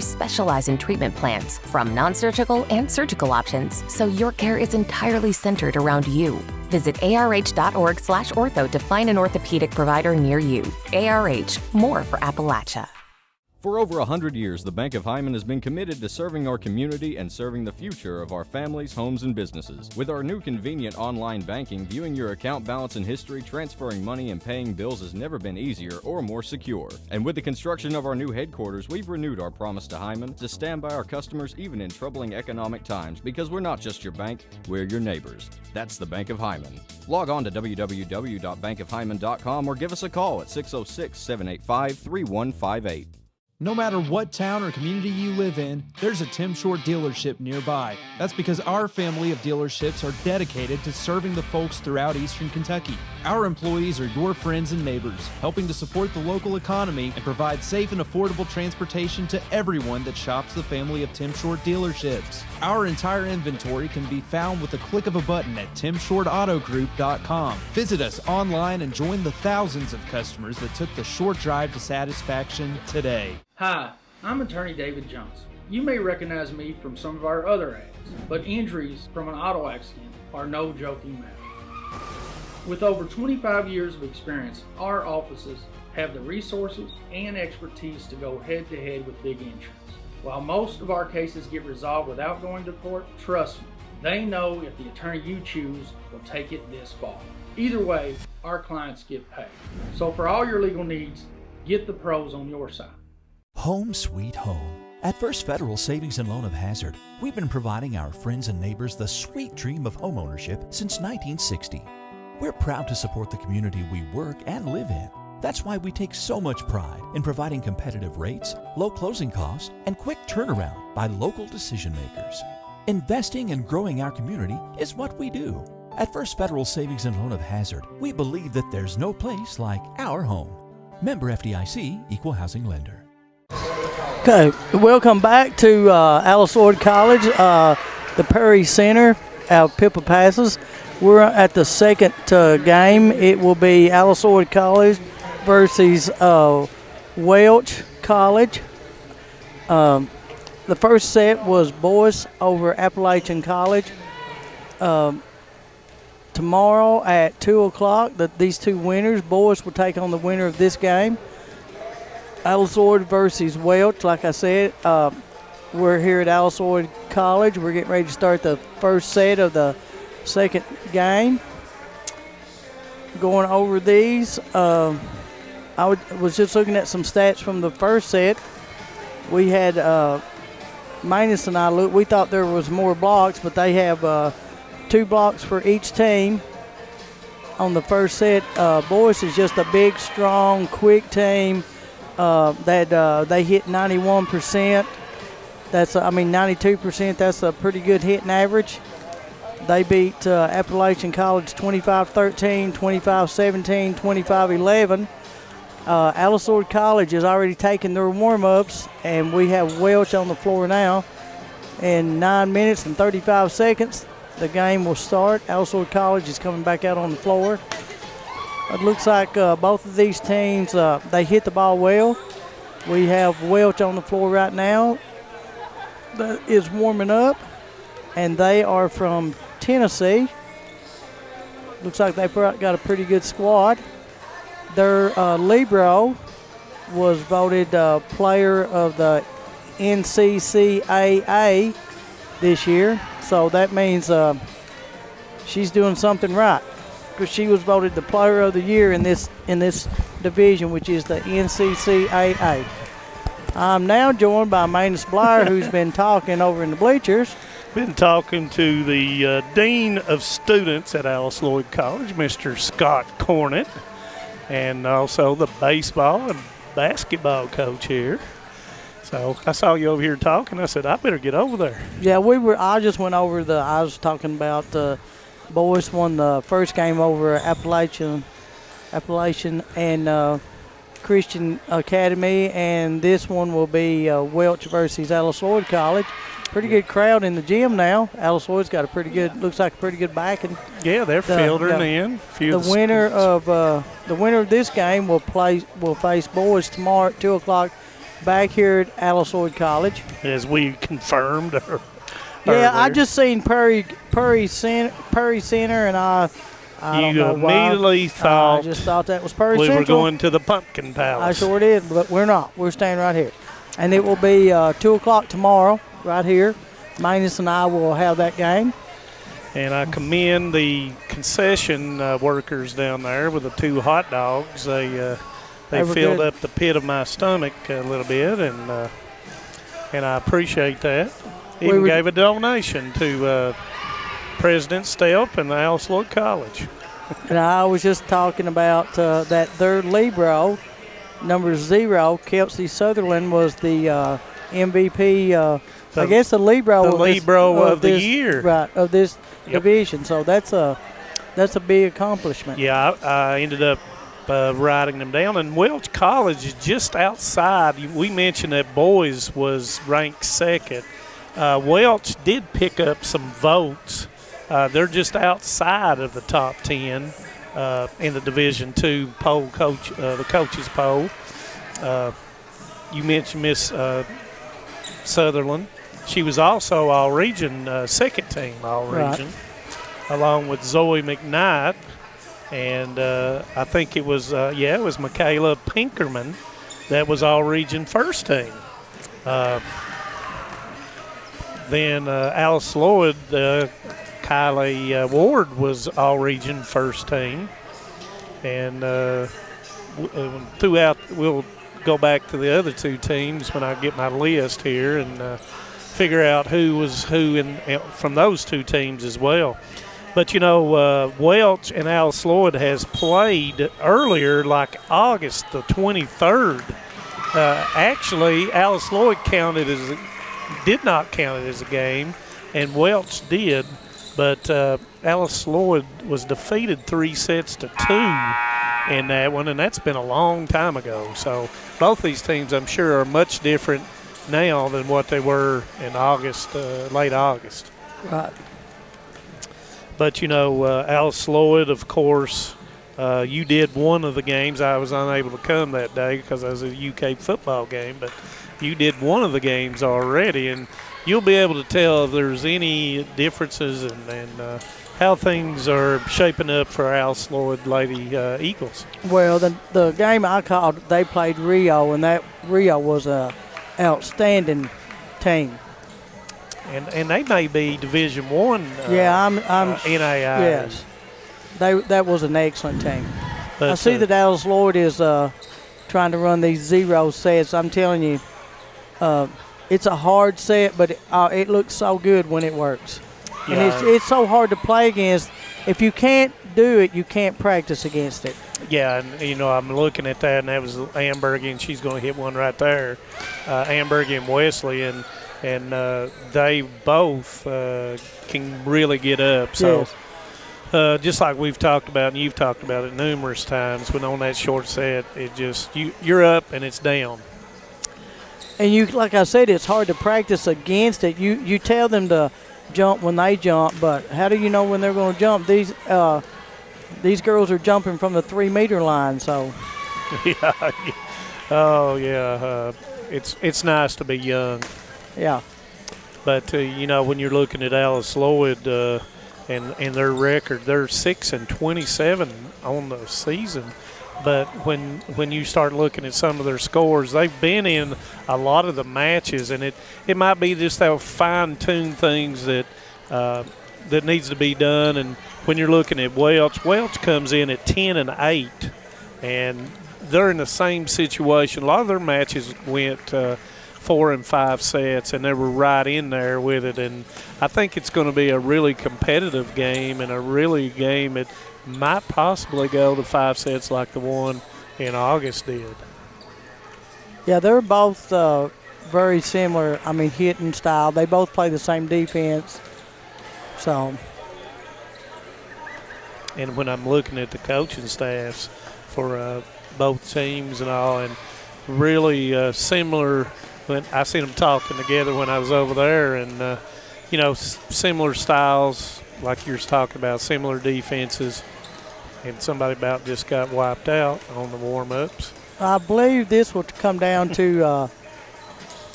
specialize in treatment plans, from non-surgical and surgical options, so your care is entirely centered around you. Visit arh.org/ortho to find an orthopedic provider near you. ARH, more for Appalachia. For over 100 years, the Bank of Hyman has been committed to serving our community and serving the future of our families, homes, and businesses. With our new convenient online banking, viewing your account balance and history, transferring money, and paying bills has never been easier or more secure. And with the construction of our new headquarters, we've renewed our promise to Hyman to stand by our customers even in troubling economic times, because we're not just your bank, we're your neighbors. That's the Bank of Hyman. Log on to www.bankofhyman.com or give us a call at 606-785-3158. No matter what town or community you live in, there's a Tim Short dealership nearby. That's because our family of dealerships are dedicated to serving the folks throughout Eastern Kentucky. Our employees are your friends and neighbors, helping to support the local economy and provide safe and affordable transportation to everyone that shops the family of Tim Short dealerships. Our entire inventory can be found with a click of a button at timshortautogroup.com. Visit us online and join the thousands of customers that took the short drive to satisfaction today. Hi, I'm attorney David Johnson. You may recognize me from some of our other ads, but injuries from an auto accident are no joking matter. With over 25 years of experience, our offices have the resources and expertise to go head-to-head with big insurance. While most of our cases get resolved without going to court, trust me, they know if the attorney you choose will take it this far. Either way, our clients get paid. So for all your legal needs, get the pros on your side. Home sweet home. At First Federal Savings and Loan of Hazard, we've been providing our friends and neighbors the sweet dream of homeownership since 1960. We're proud to support the community we work and live in. That's why we take so much pride in providing competitive rates, low closing costs, and quick turnaround by local decision makers. Investing and growing our community is what we do. At First Federal Savings and Loan of Hazard, we believe that there's no place like our home. Member FDIC, Equal Housing Lender. Okay, welcome back to Alice Lloyd College, the Perry Center, our Pippa Passes. We're at the second game. It will be Alice Lloyd College versus Welch College. The first set was Boyce over Appalachian College. Tomorrow at 2 o'clock, these two winners, Boyce will take on the winner of this game. Alice Lloyd versus Welch. Like I said, we're here at Alice Lloyd College. We're getting ready to start the first set of the second game. Going over these, I was just looking at some stats from the first set. We had Mideast and I looked. We thought there was more blocks, but they have 2 blocks for each team. On the first set, Boyce is just a big, strong, quick team. That they hit 91%. 92%. That's a pretty good hitting average. They beat Appalachian College 25-13, 25-17, 25-11. Alice Lloyd College has already taken their warm-ups, and we have Welch on the floor now. In 9 minutes and 35 seconds, the game will start. Alice Lloyd College is coming back out on the floor. It looks like both of these teams, they hit the ball well. We have Welch on the floor right now that is warming up, and they are from Tennessee. Looks like they've got a pretty good squad. Their libero was voted player of the NCCAA this year, so that means she's doing something right, because she was voted the player of the year in this division, which is the NCCAA. I'm now joined by Mideast Blyer, who's been talking over in the bleachers. Been talking to the Dean of Students at Alice Lloyd College, Mr. Scott Cornett, and also the baseball and basketball coach here. So I saw you over here talking. I said, I better get over there. Yeah, I just went over I was talking about Boyce won the first game over Appalachian and Christian Academy, and this one will be Welch versus Alice Lloyd College. Pretty good crowd in the gym now. Alice Lloyd's got looks like a pretty good backing. Yeah, they're filtering in. The winner of this game will face Boyce tomorrow at 2 o'clock back here at Alice Lloyd College. As we confirmed. Yeah, I earlier. just seen Perry Center, and I don't You know why. immediately I thought just thought that was Perry we Central. were going to the Pumpkin I Palace. sure did, but we're not. We're staying right here. And it will be 2 o'clock tomorrow right here. Mideast and I will have that game. And I commend the concession workers down there with the 2 hot dogs. They were filled good. up the pit of my stomach a little bit, and I appreciate that. Even gave a donation to President Stelp and the Alice Lloyd College. And I was just talking about that third Libro, number 0, Kelsey Sutherland, was the MVP. I guess the Libro. The Libro of the this, year. Right, of this Yep. division. So that's a big accomplishment. Yeah, I ended up writing them down. And Welch College is just outside. We mentioned that Boyce was ranked 2nd. Welch did pick up some votes. They're just outside of the top 10 in the Division II poll, the coaches poll. You mentioned Miss Sutherland. She was also All-Region, 2nd team All-Region, along with Zoe McKnight. And I think it was Michaela Pinkerman that was All-Region 1st team. Then Alice Lloyd, Kylie Ward was All-Region 1st team. And throughout, we'll go back to the other 2 teams when I get my list here and figure out who was who from those 2 teams as well. But, Welch and Alice Lloyd has played earlier, like August the 23rd. Actually, Alice Lloyd did not count it as a game, and Welch did. But Alice Lloyd was defeated 3-2 in that one, and that's been a long time ago. So both these teams, I'm sure, are much different now than what they were in August, late August. Right. But, Alice Lloyd, of course, you did one of the games. I was unable to come that day because I was at a UK football game, but you did one of the games already, and you'll be able to tell if there's any differences and how things are shaping up for Alice Lloyd Lady Eagles. Well, the game I called, they played Rio, and that Rio was a outstanding team. And they may be Division One. I'm NAI. Yes, that was an excellent team. But, I see that Alice Lloyd is trying to run these 0 sets. I'm telling you, it's a hard set, but it looks so good when it works. Yeah. And it's so hard to play against. If you can't do it, you can't practice against it. Yeah, and I'm looking at that, and that was Amberg, and she's going to hit one right there. Amberg and Wesley, and they both can really get up. So just like we've talked about, and you've talked about it numerous times, when on that short set, it just you're up and it's down. And like I said, it's hard to practice against it. You tell them to jump when they jump, but how do you know when they're going to jump? These girls are jumping from the 3-meter line, so. Yeah. Oh yeah. It's nice to be young. Yeah. But when you're looking at Alice Lloyd and their record, they're 6-27 on the season. But when you start looking at some of their scores, they've been in a lot of the matches, and it might be just they'll fine-tune things that needs to be done. And when you're looking at Welch comes in at 10-8, and they're in the same situation. A lot of their matches went 4 and 5 sets, and they were right in there with it. And I think it's going to be a really competitive game, and a really game that might possibly go to 5 sets like the one in August did. Yeah, they're both very similar, hitting style. They both play the same defense. So. And when I'm looking at the coaching staffs for both teams and all, and really similar. When I seen them talking together when I was over there, and similar styles like you're talking about, similar defenses, and somebody about just got wiped out on the warm-ups. I believe this will come down to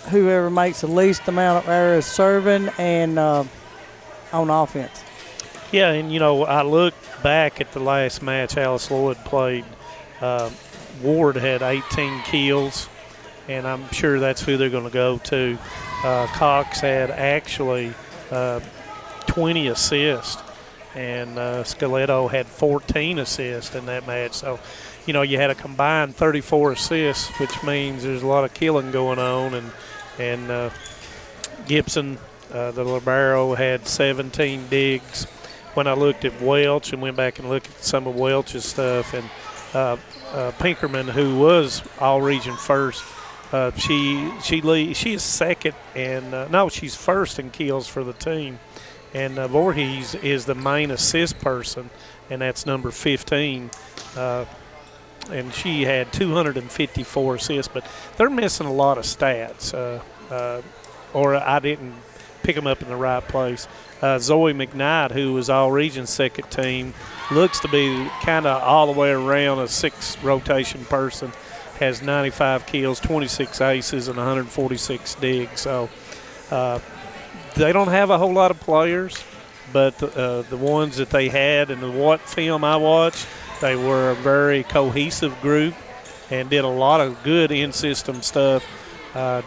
whoever makes the least amount of errors serving and on offense. Yeah, and, I look back at the last match Alice Lloyd played. Ward had 18 kills, and I'm sure that's who they're going to go to. Cox had actually 20 assists, and Scaletto had 14 assists in that match. So, you had a combined 34 assists, which means there's a lot of killing going on. And Gibson, the libero, had 17 digs. When I looked at Welch and went back and looked at some of Welch's stuff, and Pinkerman, who was all-region first, she is second, and she's first in kills for the team. And Voorhees is the main assist person, and that's number 15. And she had 254 assists, but they're missing a lot of stats, or I didn't pick them up in the right place. Zoe McKnight, who was all-region second team, looks to be kind of all the way around a 6 rotation person, has 95 kills, 26 aces, and 146 digs. So they don't have a whole lot of players, but the ones that they had and what film I watched, they were a very cohesive group and did a lot of good in-system stuff,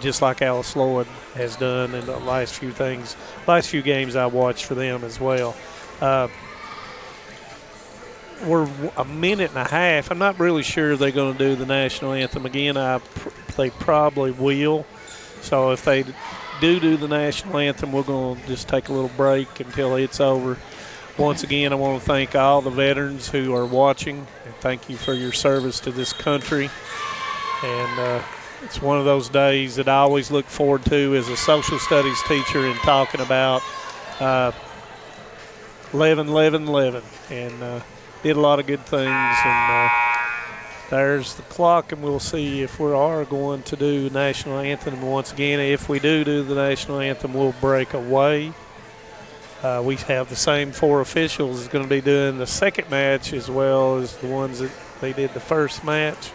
just like Alice Lloyd has done in the last few games I watched for them as well. We're a minute and a half. I'm not really sure they're going to do the national anthem again. They probably will. So if they do the national anthem, we're going to just take a little break until it's over. Once again, I want to thank all the veterans who are watching, and thank you for your service to this country. And it's one of those days that I always look forward to as a social studies teacher and talking about 11-11-11, and did a lot of good things. And there's the clock, and we'll see if we are going to do the national anthem. And once again, if we do the national anthem, we'll break away. We have the same 4 officials is going to be doing the second match as well as the ones that they did the first match.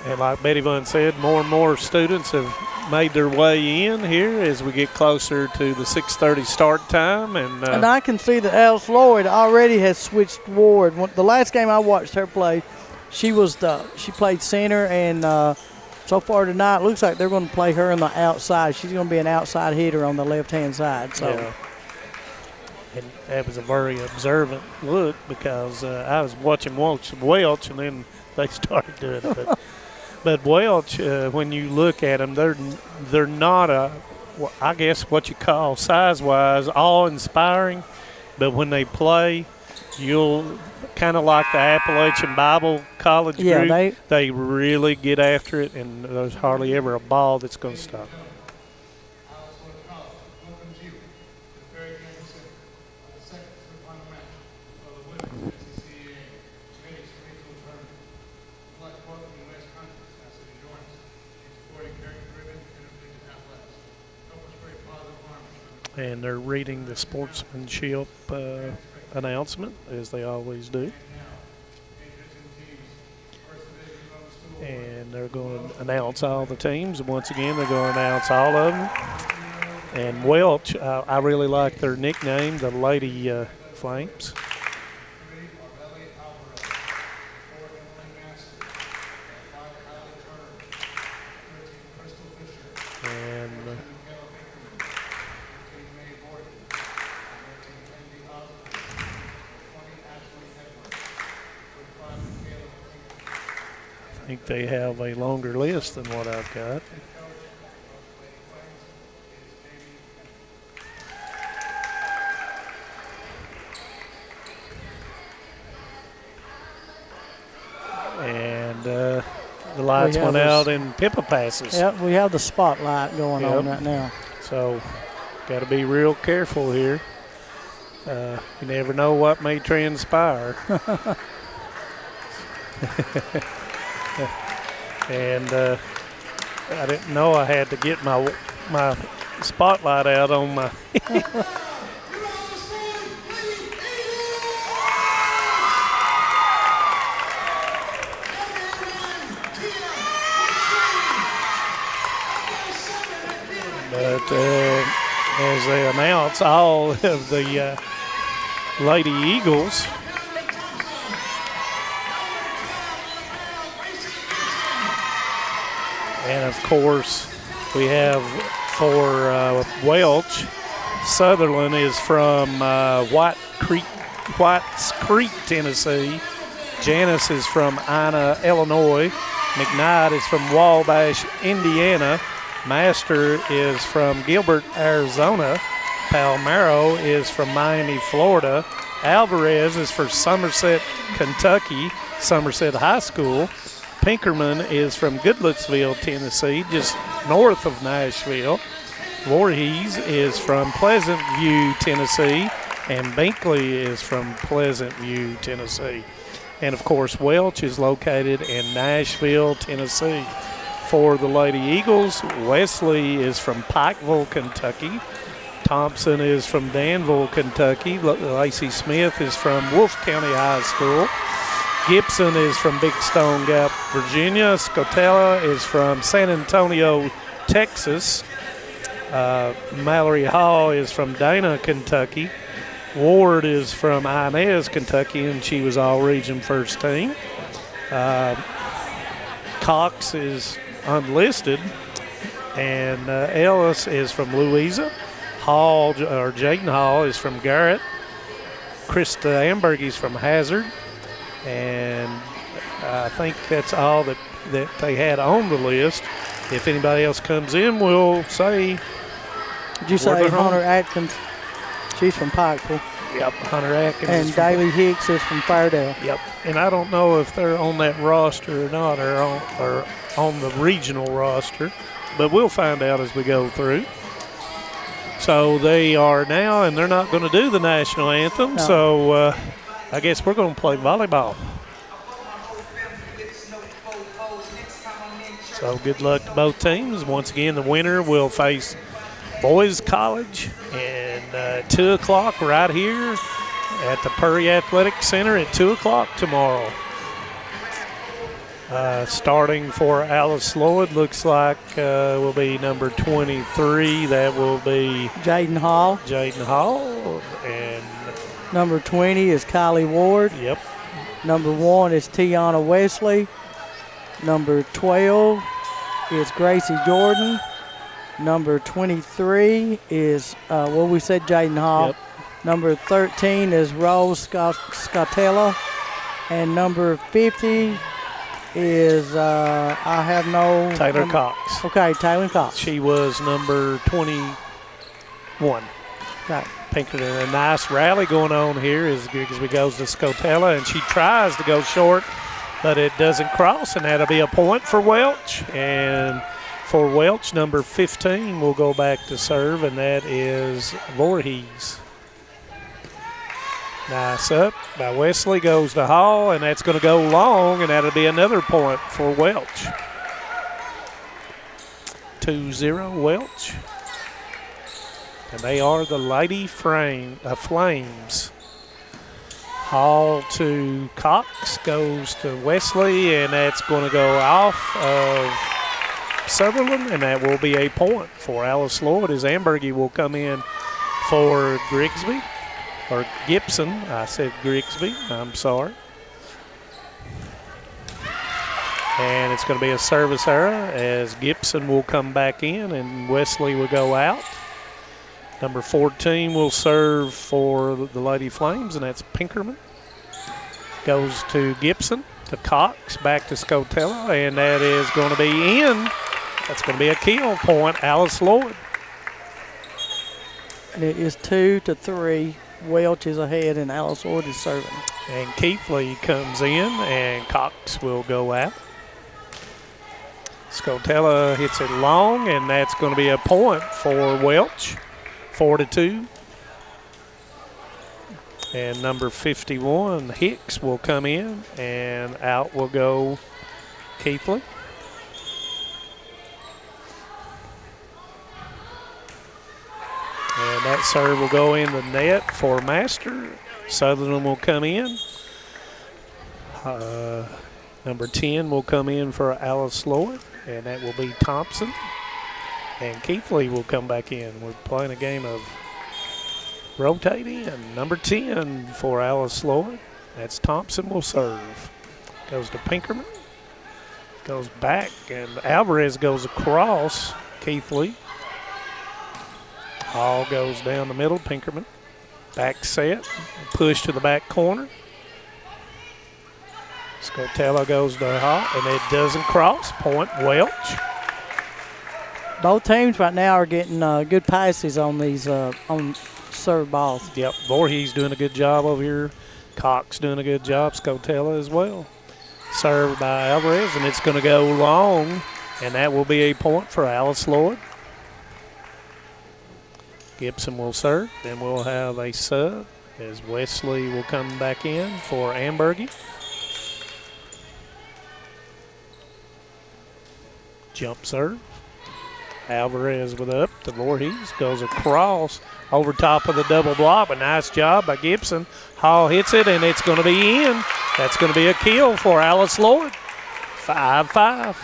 And like Betty Vaughn said, more and more students have made their way in here as we get closer to the 6:30 start time. And I can see that Alice Lloyd already has switched Ward. The last game I watched her play, she played center, and so far tonight it looks like they're going to play her on the outside. She's going to be an outside hitter on the left-hand side. So. Yeah. And that was a very observant look because I was watching Welch, and then they started doing it. But Welch, when you look at them, they're not I guess what you call size-wise awe-inspiring. But when they play, you'll kind of like the Appalachian Bible College group. They really get after it, and there's hardly ever a ball that's going to stop. And they're reading the sportsmanship announcement, as they always do. And they're going to announce all the teams. Once again, they're going to announce all of them. And Welch, I really like their nickname, the Lady Flames. And I think they have a longer list than what I've got. And the lights went out in Pippa passes. Yep, we have the spotlight going on right now. So got to be real careful here. You never know what may transpire. And I didn't know I had to get my spotlight out on my But as they announce all of the Lady Eagles, and of course we have for Welch, Sutherland is from Whites Creek, Tennessee. Janice is from Ina, Illinois. McKnight is from Wabash, Indiana. Master is from Gilbert, Arizona. Palmero is from Miami, Florida. Alvarez is for Somerset, Kentucky, Somerset High School. Pinkerman is from Goodlettsville, Tennessee, just north of Nashville. Voorhees is from Pleasant View, Tennessee, and Binkley is from Pleasant View, Tennessee. And, of course, Welch is located in Nashville, Tennessee. For the Lady Eagles, Wesley is from Pikeville, Kentucky. Thompson is from Danville, Kentucky. Lacey Smith is from Wolfe County High School. Gibson is from Big Stone Gap, Virginia. Scotella is from San Antonio, Texas. Mallory Hall is from Dana, Kentucky. Ward is from Inez, Kentucky, and she was all-region first team. Cox is unlisted, and Ellis is from Louisa. Jaden Hall is from Garrett. Krista Amberg is from Hazard, and I think that's all that they had on the list. If anybody else comes in, we'll say. Did you say Hunter Atkins? She's from Pikeville. Yep, Hunter Atkins. And Daly Hicks is from Fairdale. Yep, and I don't know if they're on that roster or not, or on the regional roster, but we'll find out as we go through. So they are now, and they're not going to do the national anthem, no. So I guess we're going to play volleyball. So good luck to both teams. Once again, the winner will face Boyce College, and 2 o'clock right here at the Purry Athletic Center at 2 o'clock tomorrow. Starting for Alice Lloyd, looks like will be number 23. That will be Jaden Hall. And number 20 is Kylie Ward. Yep. Number 1 is Tiana Wesley. Number 12 is Gracie Jordan. Number 23 is, we said Jaden Hall. Yep. Number 13 is Rose Scotella. And number 50 is, Taylor Cox. Okay, Taylor Cox. She was number 21. Right. Pinkerton. A nice rally going on here as Grigsby goes to Scotella, and she tries to go short, but it doesn't cross, and that'll be a point for Welch. And for Welch, number 15 will go back to serve, and that is Voorhees. Nice up by Wesley, goes to Hall, and that's going to go long, and that'll be another point for Welch. 2-0 Welch. And they are the Lady Flames. Hall to Cox, goes to Wesley, and that's going to go off of Sutherland, and that will be a point for Alice Lloyd as Ambergy will come in for Grigsby. Or Gibson, I said Grigsby, I'm sorry. And it's going to be a service error as Gibson will come back in and Wesley will go out. Number 14 will serve for the Lady Flames, and that's Pinkerman. Goes to Gibson, to Cox, back to Scotella, and that is going to be in. That's going to be a kill point, Alice Lloyd. And it is 2-3. Welch is ahead and Alice Lloyd is serving. And Keithley comes in and Cox will go out. Scotella hits it long, and that's going to be a point for Welch, 4-2. And number 51, Hicks, will come in, and out will go Keithley. And that serve will go in the net for Master. Sutherland will come in. Number 10 will come in for Alice Lloyd, and that will be Thompson. And Keithley will come back in. We're playing a game of rotating, and number 10 for Alice Lloyd. That's Thompson will serve. Goes to Pinkerman. Goes back, and Alvarez goes across Keithley. Hall goes down the middle, Pinkerman. Back set, push to the back corner. Scotella goes to Hall, and it doesn't cross. Point Welch. Both teams right now are getting good passes on these on serve balls. Yep, Voorhees doing a good job over here. Cox doing a good job. Scotella as well. Served by Alvarez, and it's going to go long, and that will be a point for Alice Lloyd. Gibson will serve. Then we'll have a sub as Wesley will come back in for Ambergy. Jump serve. Alvarez with up to Voorhees. Goes across over top of the double block. A nice job by Gibson. Hall hits it, and it's going to be in. That's going to be a kill for Alice Lloyd. 5-5.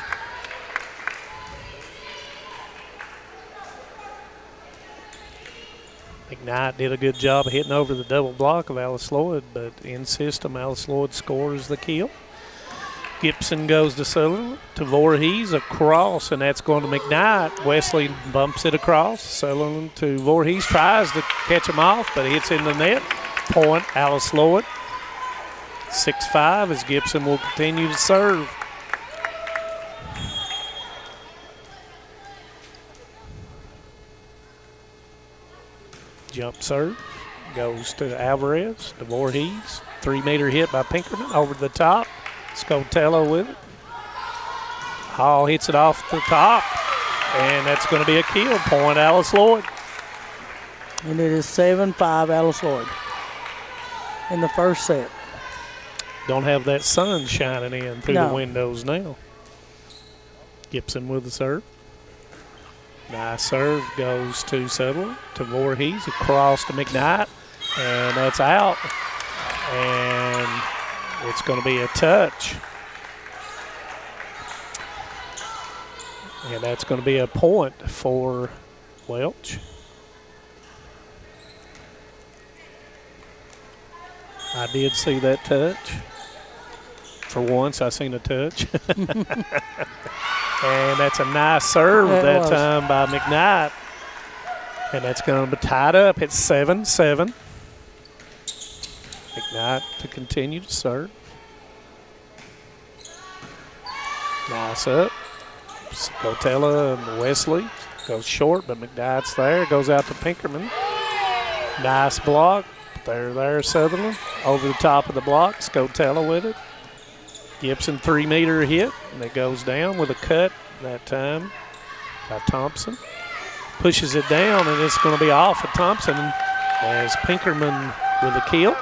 McKnight did a good job of hitting over the double block of Alice Lloyd, but in system, Alice Lloyd scores the kill. Gibson goes to Sutherland, to Voorhees, across, and that's going to McKnight. Wesley bumps it across. Sutherland to Voorhees, tries to catch him off, but hits in the net. Point, Alice Lloyd. 6-5 as Gibson will continue to serve. Jump serve goes to Alvarez, to Voorhees. 3-meter hit by Pinkerman over the top. Scotella with it. Hall hits it off the top, and that's going to be a kill. Point, Alice Lloyd. And it is 7-5 Alice Lloyd in the first set. Don't have that sun shining in through No. the windows now. Gibson with the serve. Nice serve goes to Sutherland, to Voorhees, across to McKnight, and that's out. And it's going to be a touch. And that's going to be a point for Welch. I did see that touch. For once, I seen a touch. And that's a nice serve that time by McKnight. And that's going to be tied up at 7-7. McKnight to continue to serve. Nice up. Scotella and Wesley goes short, but McKnight's there. Goes out to Pinkerman. Nice block. There, Sutherland. Over the top of the block. Scotella with it. Gibson 3-meter hit, and it goes down with a cut that time by Thompson. Pushes it down, and it's going to be off of Thompson as Pinkerman with a kill.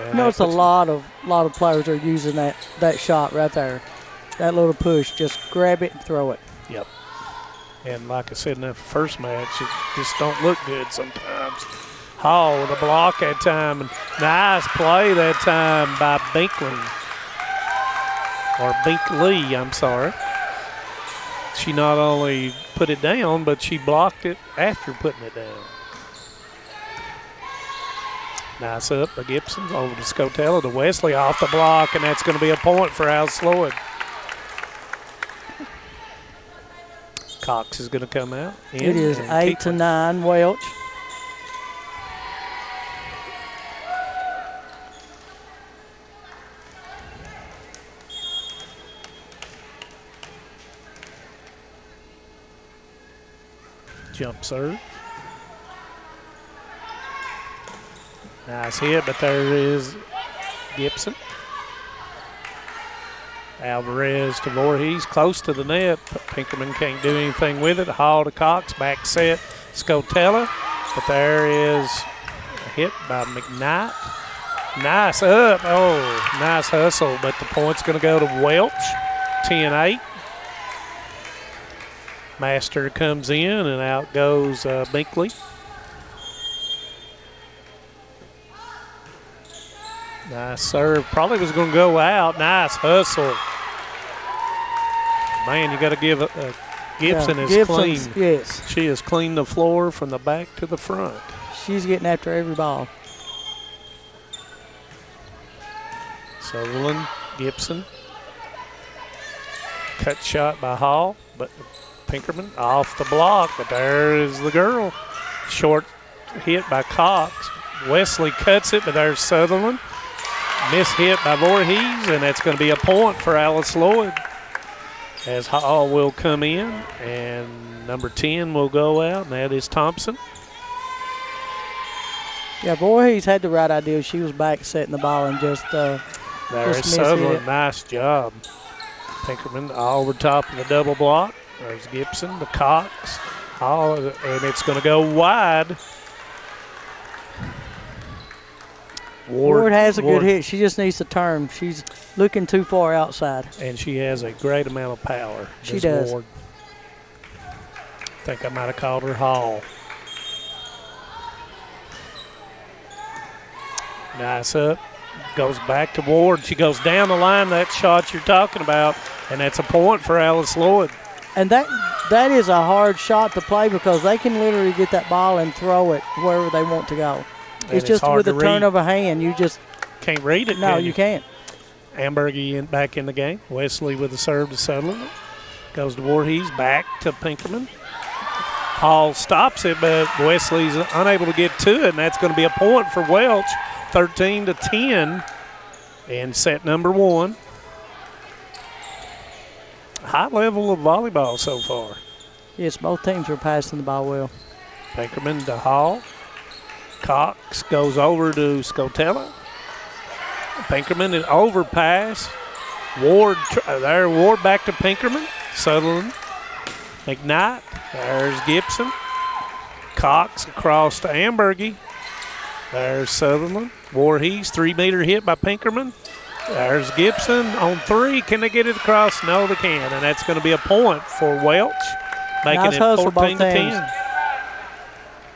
You know, it's a lot of players are using that shot right there. That little push, just grab it and throw it. Yep. And like I said in that first match, it just don't look good sometimes. Hall with a block that time, and nice play that time by Binkley. Or Binkley, I'm sorry. She not only put it down, but she blocked it after putting it down. Nice up by Gibson, over to Scotella, to Wesley off the block, and that's going to be a point for Alice Lloyd. Cox is going to come out. It is 8-9 Welch. Jump serve. Nice hit, but there is Gibson. Alvarez to Voorhees, close to the net. Pinkerman can't do anything with it. Hall to Cox, back set. Scotella, but there is a hit by McKnight. Nice up. Oh, nice hustle, but the point's going to go to Welch. 10-8. Master comes in, and out goes Binkley. Nice serve. Probably was going to go out. Nice hustle. Man, you got to give Gibson is Gibson's clean. Yes. She has cleaned the floor from the back to the front. She's getting after every ball. Sutherland, Gibson. Cut shot by Hall, but Pinkerman off the block, but there is the girl. Short hit by Cox. Wesley cuts it, but there's Sutherland. Miss hit by Voorhees, and that's going to be a point for Alice Lloyd. As Hall will come in, and number 10 will go out, and that is Thompson. Yeah, Voorhees had the right idea. She was back setting the ball and just There's Sutherland. Nice job. Pinkerman over top of the double block. There's Gibson, the Cox. Hall, and it's going to go wide. Ward has a good hit. She just needs to turn. She's looking too far outside. And she has a great amount of power. She does. Ward. I think I might have called her Hall. Nice up. Goes back to Ward. She goes down the line. That shot you're talking about, and that's a point for Alice Lloyd. And that is a hard shot to play because they can literally get that ball and throw it wherever they want to go. It's just with a turn of a hand, you just can't read it. No, you can't. Ambergy back in the game. Wesley with the serve to Sutherland. Goes to Voorhees, back to Pinkerman. Hall stops it, but Wesley's unable to get to it, and that's going to be a point for Welch. 13-10 in set number 1. High level of volleyball so far. Yes, both teams are passing the ball well. Pinkerman to Hall. Cox goes over to Scotella. Pinkerman an overpass. Ward back to Pinkerman. Sutherland. McKnight. There's Gibson. Cox across to Ambergy. There's Sutherland. Voorhees, 3-meter hit by Pinkerman. There's Gibson on 3. Can they get it across? No, they can. And that's going to be a point for Welch, making nice it hustle, 14-10.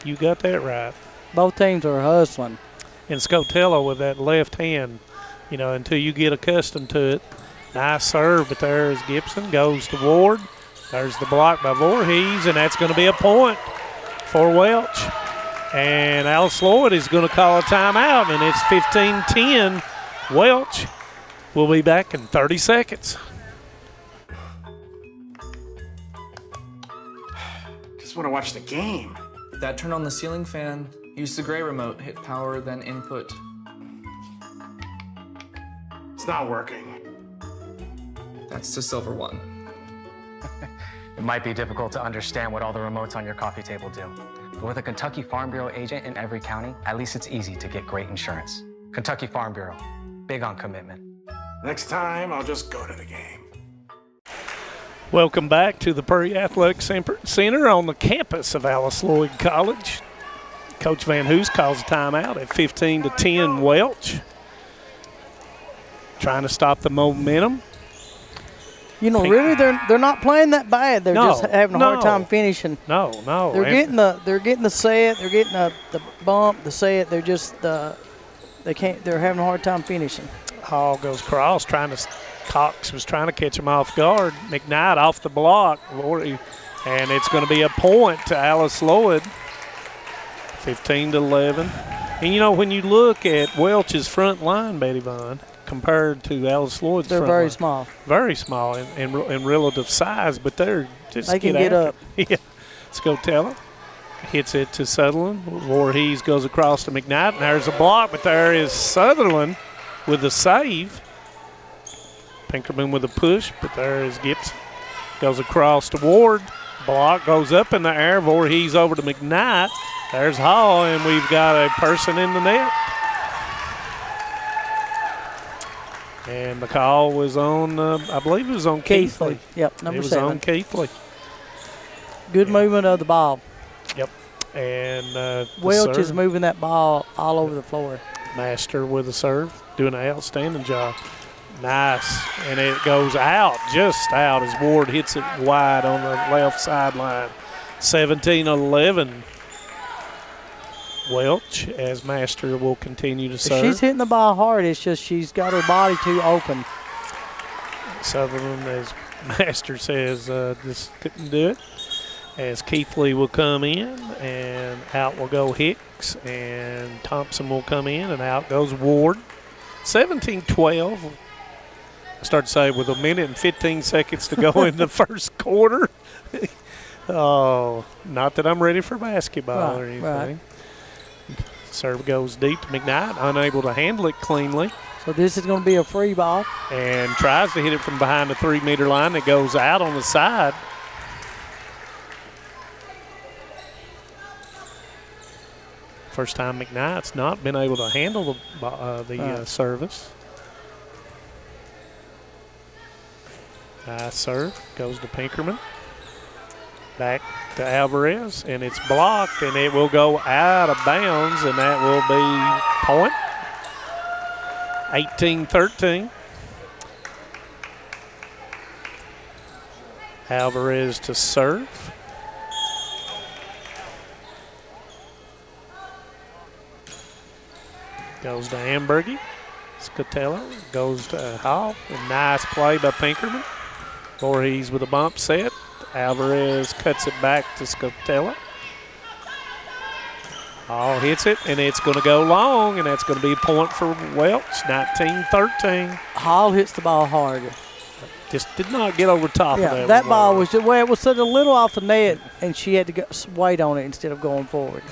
You got that right. Both teams are hustling. And Scotella with that left hand, until you get accustomed to it. Nice serve, but there's Gibson. Goes to Ward. There's the block by Voorhees, and that's going to be a point for Welch. And Alice Lloyd is going to call a timeout, and it's 15-10. Welch will be back in 30 seconds. Just want to watch the game. That turn on the ceiling fan. Use the gray remote. Hit power, then input. It's not working. That's the silver one. It might be difficult to understand what all the remotes on your coffee table do. But with a Kentucky Farm Bureau agent in every county, at least it's easy to get great insurance. Kentucky Farm Bureau, big on commitment. Next time, I'll just go to the game. Welcome back to the Prairie Athletic Center on the campus of Alice Lloyd College. Coach Van Hoos calls a timeout at 15-10 Welch. Trying to stop the momentum. Really, they're not playing that bad. They're just having a hard time finishing. No. They're getting the set. They're getting the bump, the set. They're just they're having a hard time finishing. Hall goes cross, Cox was trying to catch him off guard. McKnight off the block, and it's going to be a point to Alice Lloyd. 15-11. And when you look at Welch's front line, Betty Vaughn, compared to Alice Lloyd's they're front very line, small. Very small in relative size, but they can get up. Yeah. Scotella hits it to Sutherland. Voorhees goes across to McKnight, and there's a block, but there is Sutherland with the save. Pinkerman with a push, but there is Gibson. Goes across to Ward. Block goes up in the air. Voorhees over to McKnight. There's Hall, and we've got a person in the net. And the call was on, I believe it was on Keithley. Yep, number 7. It was on Keithley. Good movement of the ball. Yep. And Welch is moving that ball all over the floor. Master with a serve, doing an outstanding job. Nice. And it goes out, just out, as Ward hits it wide on the left sideline. 17-11. Welch, as Master will continue to serve. She's hitting the ball hard. It's just she's got her body too open. Sutherland is Master says just couldn't do it. As Keithley will come in, and out will go Hicks, and Thompson will come in, and out goes Ward. 17-12. I started to say with a minute and 15 seconds to go in the first quarter. Oh, not that I'm ready for basketball or anything. Right. Serve goes deep to McKnight, unable to handle it cleanly. So this is going to be a free ball. And tries to hit it from behind the 3-meter line. It goes out on the side. First time McKnight's not been able to handle the service. Nice serve. Goes to Pinkerman. Back to Alvarez, and it's blocked, and it will go out of bounds, and that will be point. 18-13. Alvarez to serve. Goes to Ambergy. Scotella goes to Hall. A nice play by Pinkerman. Voorhees with a bump set. Alvarez cuts it back to Scotella. Hall hits it, and it's going to go long, and that's going to be a point for Welch. 19-13. Hall hits the ball hard. Just did not get over top of that. That ball was just, it was set a little off the net, and she had to wait on it instead of going forward.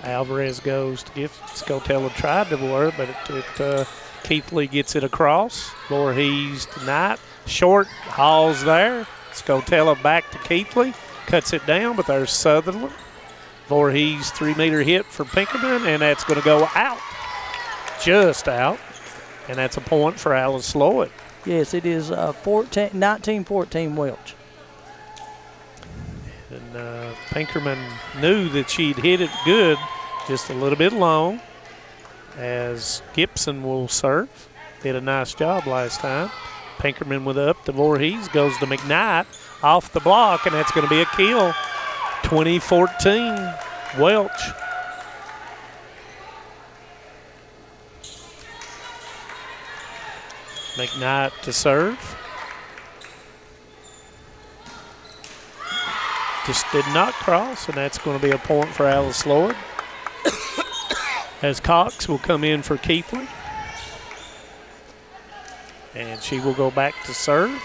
Alvarez goes to give Scotella tried to work, but Keithley gets it across. Voorhees to Knight. Short, Hall's there. Scotella back to Keithley. Cuts it down, but there's Sutherland. Voorhees 3-meter hit for Pinkerman, and that's going to go out. Just out. And that's a point for Alice Lloyd. Yes, it is 19-14 Welch. And Pinkerman knew that she'd hit it good, just a little bit long, as Gibson will serve. Did a nice job last time. Pinkerman with up to Voorhees, goes to McKnight, off the block, and that's going to be a kill. 20-14 Welch. McKnight to serve. Just did not cross, and that's going to be a point for Alice Lloyd. As Cox will come in for Keithley. And she will go back to serve.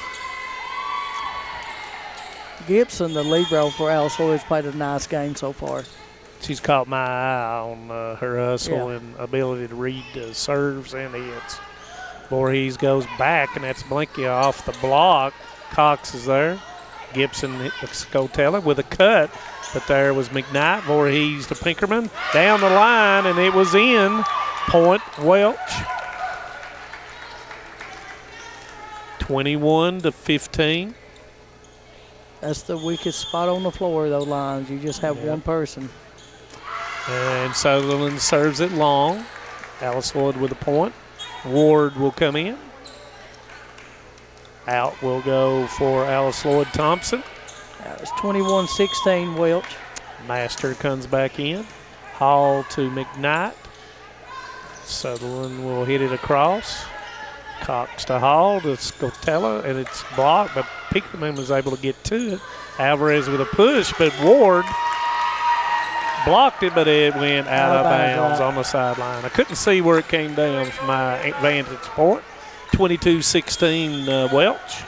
Gibson, the libero for Alice Lloyd, has played a nice game so far. She's caught my eye on her hustle and ability to read serves and hits. Voorhees goes back, and that's Blinky off the block. Cox is there. Gibson hit Scotella with a cut, but there was McKnight. Voorhees to Pinkerman. Down the line, and it was in. Point Welch. 21-15. That's the weakest spot on the floor, those lines. You just have one person. And Sutherland serves it long. Alice Lloyd with a point. Ward will come in. Out will go for Alice Lloyd Thompson. It's 21-16 Welch. Master comes back in. Hall to McKnight. Sutherland will hit it across. Cox to Hall to Scotella, and it's blocked, but Pinkerman was able to get to it. Alvarez with a push, but Ward blocked it, but it went out of bounds on the sideline. I couldn't see where it came down from my vantage point. 22-16 Welch.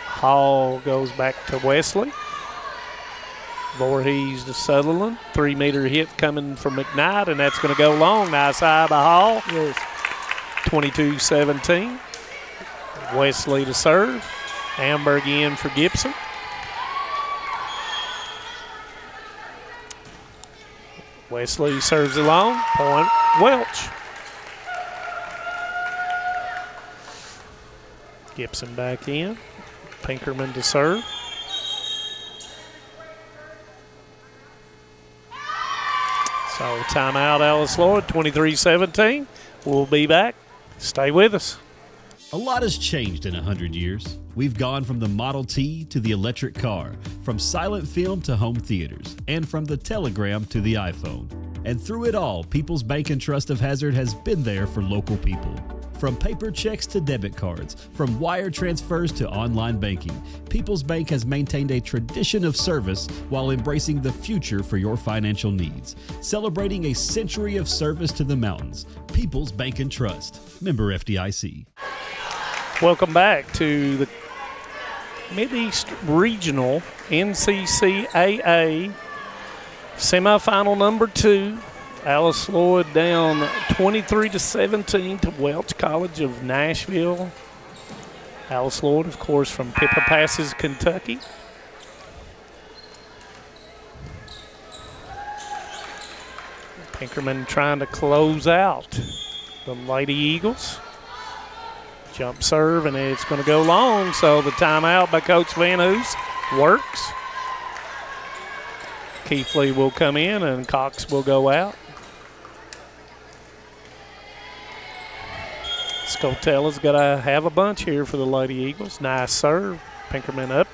Hall goes back to Wesley. Voorhees to Sutherland. 3-meter hit coming from McKnight, and that's going to go long. Nice eye by Hall. Yes. 22-17. Wesley to serve. Amberg in for Gibson. Wesley serves it long. Point Welch. Gibson back in. Pinkerman to serve. So timeout, Alice Lloyd, 23-17. We'll be back. Stay with us. A lot has changed in 100 years. We've gone from the Model T to the electric car, from silent film to home theaters, and from the telegram to the iPhone. And through it all, People's Bank and Trust of Hazard has been there for local people. From paper checks to debit cards, from wire transfers to online banking, People's Bank has maintained a tradition of service while embracing the future for your financial needs. Celebrating a century of service to the mountains. People's Bank and Trust. Member FDIC. Welcome back to the Mideast Regional NCCAA semifinal number 2. Alice Lloyd down 23-17 to Welch College of Nashville. Alice Lloyd, of course, from Pippa Passes, Kentucky. Pinkerman trying to close out the Lady Eagles. Jump serve, and it's going to go long, so the timeout by Coach Van Hoos works. Keithley will come in, and Cox will go out. Scotella's got to have a bunch here for the Lady Eagles. Nice serve. Pinkerman up.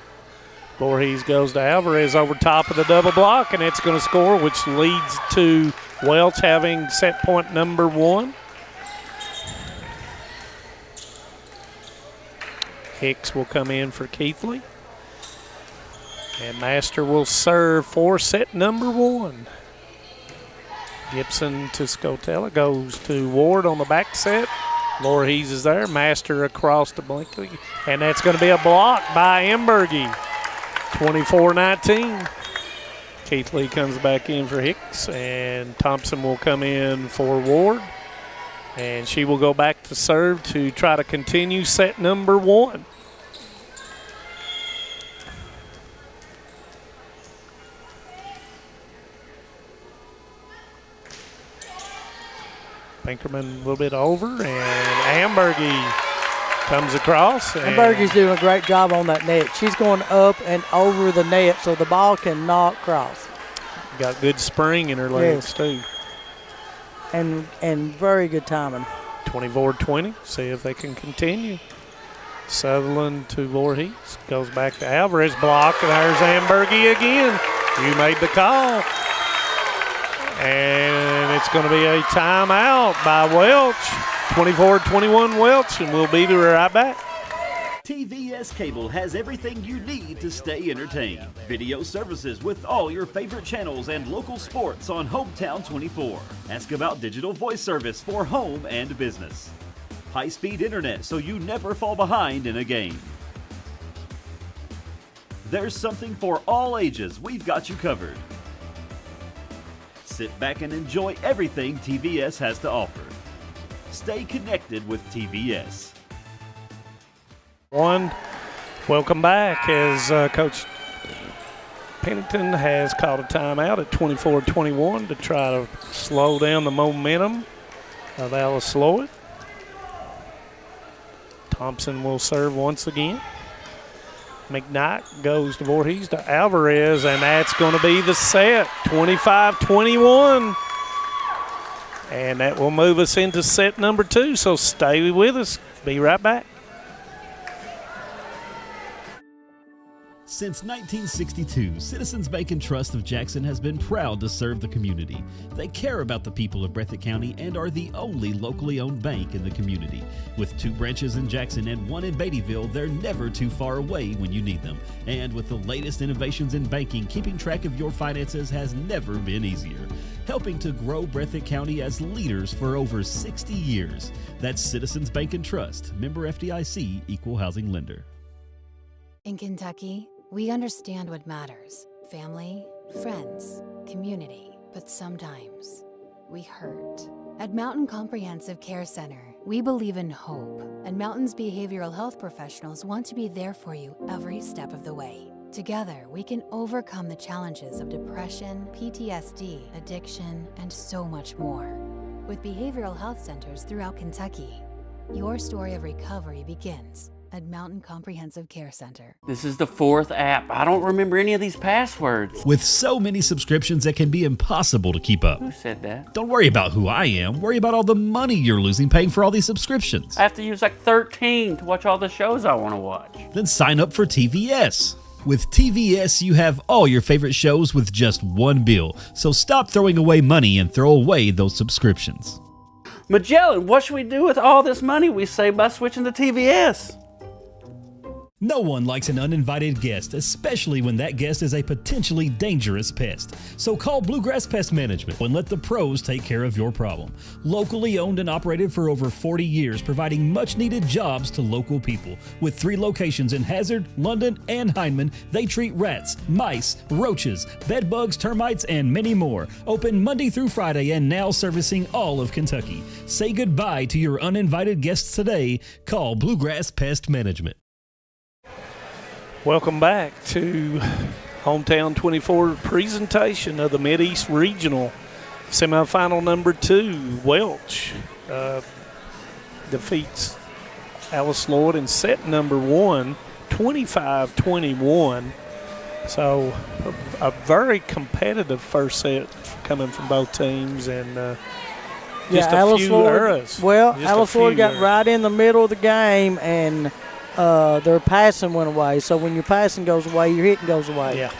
Voorhees goes to Alvarez over top of the double block, and it's going to score, which leads to Welch having set point number 1. Hicks will come in for Keithley. And Master will serve for set number 1. Gibson to Scotella, goes to Ward on the back set. Voorhees is there. Master across to Blinkley. And that's going to be a block by Embergy. 24-19. Keithley comes back in for Hicks, and Thompson will come in for Ward. And she will go back to serve to try to continue set number 1. Pinkerman a little bit over, and Ambergy comes across. Ambergy's doing a great job on that net. She's going up and over the net so the ball cannot cross. Got good spring in her legs, too. And very good timing. 24-20. See if they can continue. Sutherland to Voorhees. Goes back to Alvarez. Block, and there's Ambergy again. You made the call. And it's going to be a timeout by Welch. 24-21 Welch, and we'll be right back. TVS Cable has everything you need to stay entertained. Video services with all your favorite channels and local sports on Hometown 24. Ask about digital voice service for home and business. High-speed internet so you never fall behind in a game. There's something for all ages. We've got you covered. Sit back and enjoy everything TVS has to offer. Stay connected with TVS. Welcome back as Coach Pennington has called a timeout at 24-21 to try to slow down the momentum of Alice Lloyd. Thompson will serve once again. McKnight goes to Voorhees to Alvarez, and that's going to be the set, 25-21. And that will move us into set number 2, so stay with us. Be right back. Since 1962, Citizens Bank and Trust of Jackson has been proud to serve the community. They care about the people of Breathitt County and are the only locally owned bank in the community. With 2 branches in Jackson and 1 in Beattyville, they're never too far away when you need them. And with the latest innovations in banking, keeping track of your finances has never been easier. Helping to grow Breathitt County as leaders for over 60 years. That's Citizens Bank and Trust, member FDIC, equal housing lender. In Kentucky, we understand what matters: family, friends, community. But sometimes we hurt. At Mountain Comprehensive Care Center, we believe in hope, and Mountain's behavioral health professionals want to be there for you every step of the way. Together, we can overcome the challenges of depression, PTSD, addiction, and so much more. With behavioral health centers throughout Kentucky, your story of recovery begins at Mountain Comprehensive Care Center. This is the 4th app. I don't remember any of these passwords. With so many subscriptions, it can be impossible to keep up. Who said that? Don't worry about who I am. Worry about all the money you're losing paying for all these subscriptions. I have to use like 13 to watch all the shows I want to watch. Then sign up for TVS. With TVS, you have all your favorite shows with just one bill. So stop throwing away money and throw away those subscriptions. Magellan, what should we do with all this money we save by switching to TVS? No one likes an uninvited guest, especially when that guest is a potentially dangerous pest. So call Bluegrass Pest Management and let the pros take care of your problem. Locally owned and operated for over 40 years, providing much-needed jobs to local people. With 3 locations in Hazard, London, and Hindman, they treat rats, mice, roaches, bed bugs, termites, and many more. Open Monday through Friday and now servicing all of Kentucky. Say goodbye to your uninvited guests today. Call Bluegrass Pest Management. Welcome back to Hometown 24 presentation of the Mideast Regional semifinal number 2. Welch defeats Alice Lloyd in set number 1, 25-21. So a very competitive first set coming from both teams, and just a few errors. Well, Alice Lloyd got right in the middle of the game, and their passing went away. So when your passing goes away, your hitting goes away. Yeah.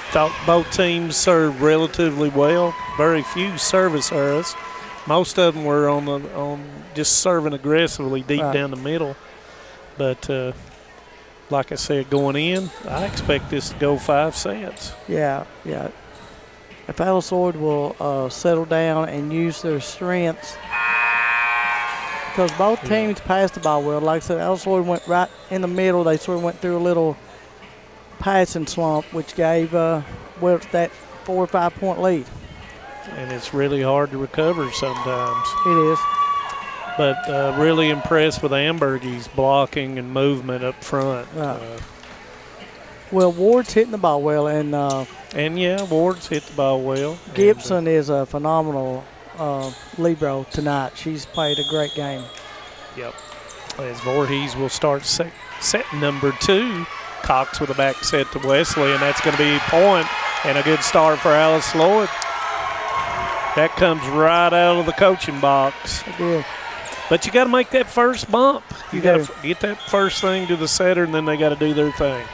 Thought both teams served relatively well. Very few service errors. Most of them were on just serving aggressively deep down the middle. But like I said, going in, I expect this to go 5 sets. Yeah. If Alice Lloyd will settle down and use their strengths, because both teams passed the ball well. Like I said, Alice Lloyd went right in the middle. They sort of went through a little passing slump, which gave Welch that 4 or 5 point lead. And it's really hard to recover sometimes. It is. But really impressed with Ambergy's blocking and movement up front. Well, Ward's hitting the ball well, and Ward's hit the ball well. Gibson is a phenomenal libero tonight. She's played a great game. Yep. As Voorhees will start set number 2. Cox with a back set to Wesley, and that's going to be point and a good start for Alice Lloyd. That comes right out of the coaching box. It did. But you got to make that first bump. You got to get that first thing to the setter, and then they got to do their thing.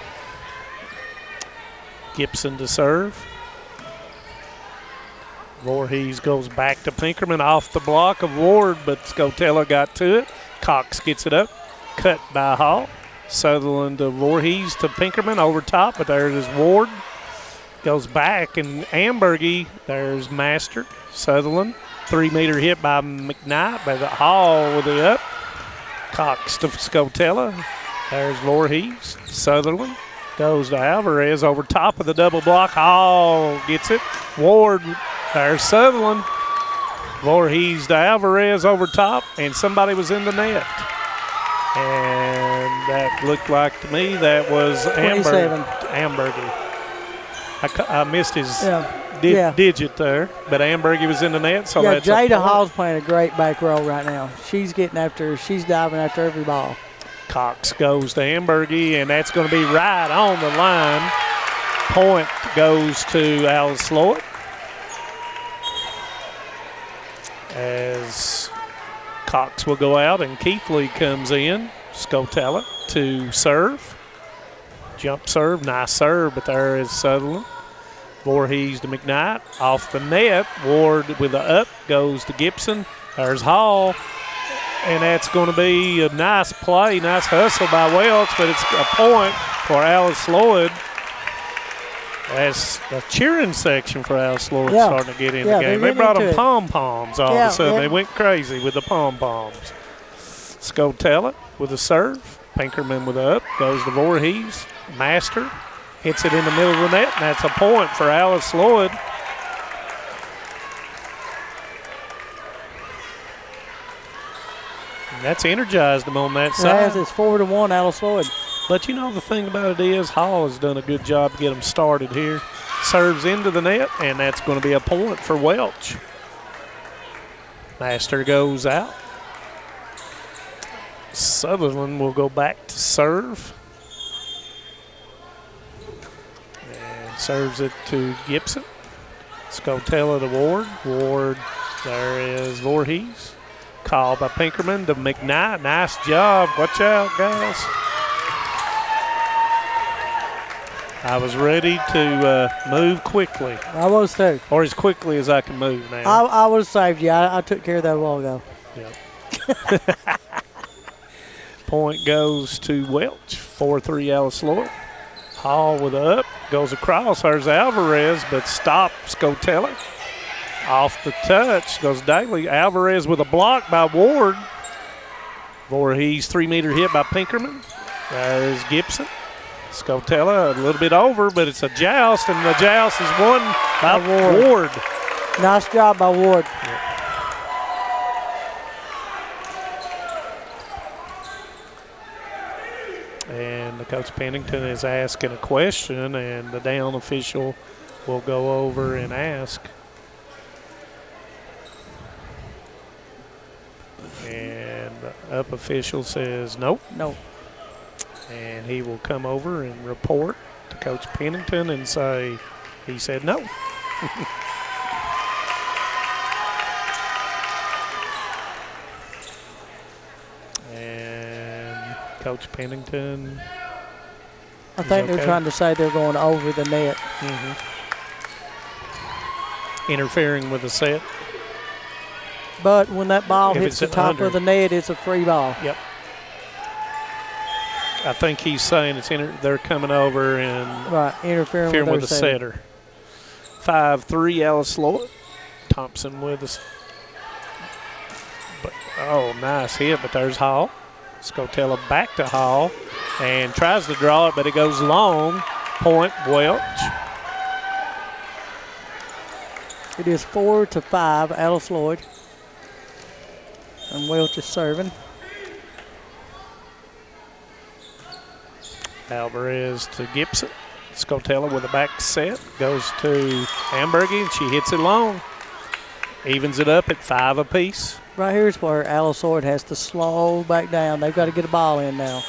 Gibson to serve. Voorhees goes back to Pinkerman off the block of Ward, but Scotella got to it. Cox gets it up. Cut by Hall. Sutherland to Voorhees to Pinkerman over top, but there it is Ward. Goes back, and Ambergy, there's Master. Sutherland, 3-meter hit by McKnight, by the Hall with it up. Cox to Scotella. There's Voorhees. Sutherland goes to Alvarez over top of the double block. Hall gets it. Ward, there's Sutherland. Voorhees to Alvarez over top, and somebody was in the net. And that looked like to me that was Ambergy. I missed his digit there, but Ambergy was in the net. So that's Jada Hall's playing a great back row right now. She's diving after every ball. Cox goes to Ambergy, and that's going to be right on the line. Point goes to Alice Lloyd. As Cox will go out, and Keithley comes in. Scotella to serve. Jump serve, nice serve, but there is Sutherland. Voorhees to McKnight. Off the net, Ward with the up, goes to Gibson. There's Hall. And that's going to be a nice play, nice hustle by Welch, but it's a point for Alice Lloyd. That's the cheering section for Alice Lloyd starting to get in the game. They brought them pom-poms all of a sudden. They went crazy with the pom-poms. Scotella with a serve. Pinkerman with a up. Goes to Voorhees. Master hits it in the middle of the net, and that's a point for Alice Lloyd. And that's energized them on that side. It's 4-1 Alice Lloyd. But you know the thing about it is Hall has done a good job to get them started here. Serves into the net, and that's going to be a point for Welch. Master goes out. Sutherland will go back to serve. And serves it to Gibson. Scotella to Ward. Ward, there is Voorhees. Call by Pinkerman to McKnight. Nice job. Watch out, guys. I was ready to move quickly. I was too. Or as quickly as I can move now. I would have saved you. I took care of that a while ago. Yep. Point goes to Welch. 4-3 Alice Lloyd. Hall with up. Goes across. There's Alvarez, but stops Scotella. Off the touch goes Daly. Alvarez with a block by Ward. Voorhees 3-meter hit by Pinkerman. There's Gibson. Scotella a little bit over, but it's a joust, and the joust is won by Ward. Nice job by Ward. Yep. And the Coach Pennington is asking a question, and the down official will go over and ask. And the up official says nope. Nope. And he will come over and report to Coach Pennington and say he said no. And Coach Pennington. I think they're trying to say they're going over the net. Interfering with the set. But when that ball If hits it's the top under. of the net, it's a free ball. Yep. I think he's saying they're coming over and interfering with the setter. 5-3 Alice Lloyd. Thompson with us. But nice hit, but there's Hall. Scotella back to Hall and tries to draw it, but it goes long. Point Welch. It is 4-5 Alice Lloyd. And Welch is serving. Alvarez to Gibson. Scotella with a back set. Goes to Hamburgie, and she hits it long. Evens it up at 5 apiece. Right here's where Alice Lloyd has to slow back down. They've got to get a ball in now.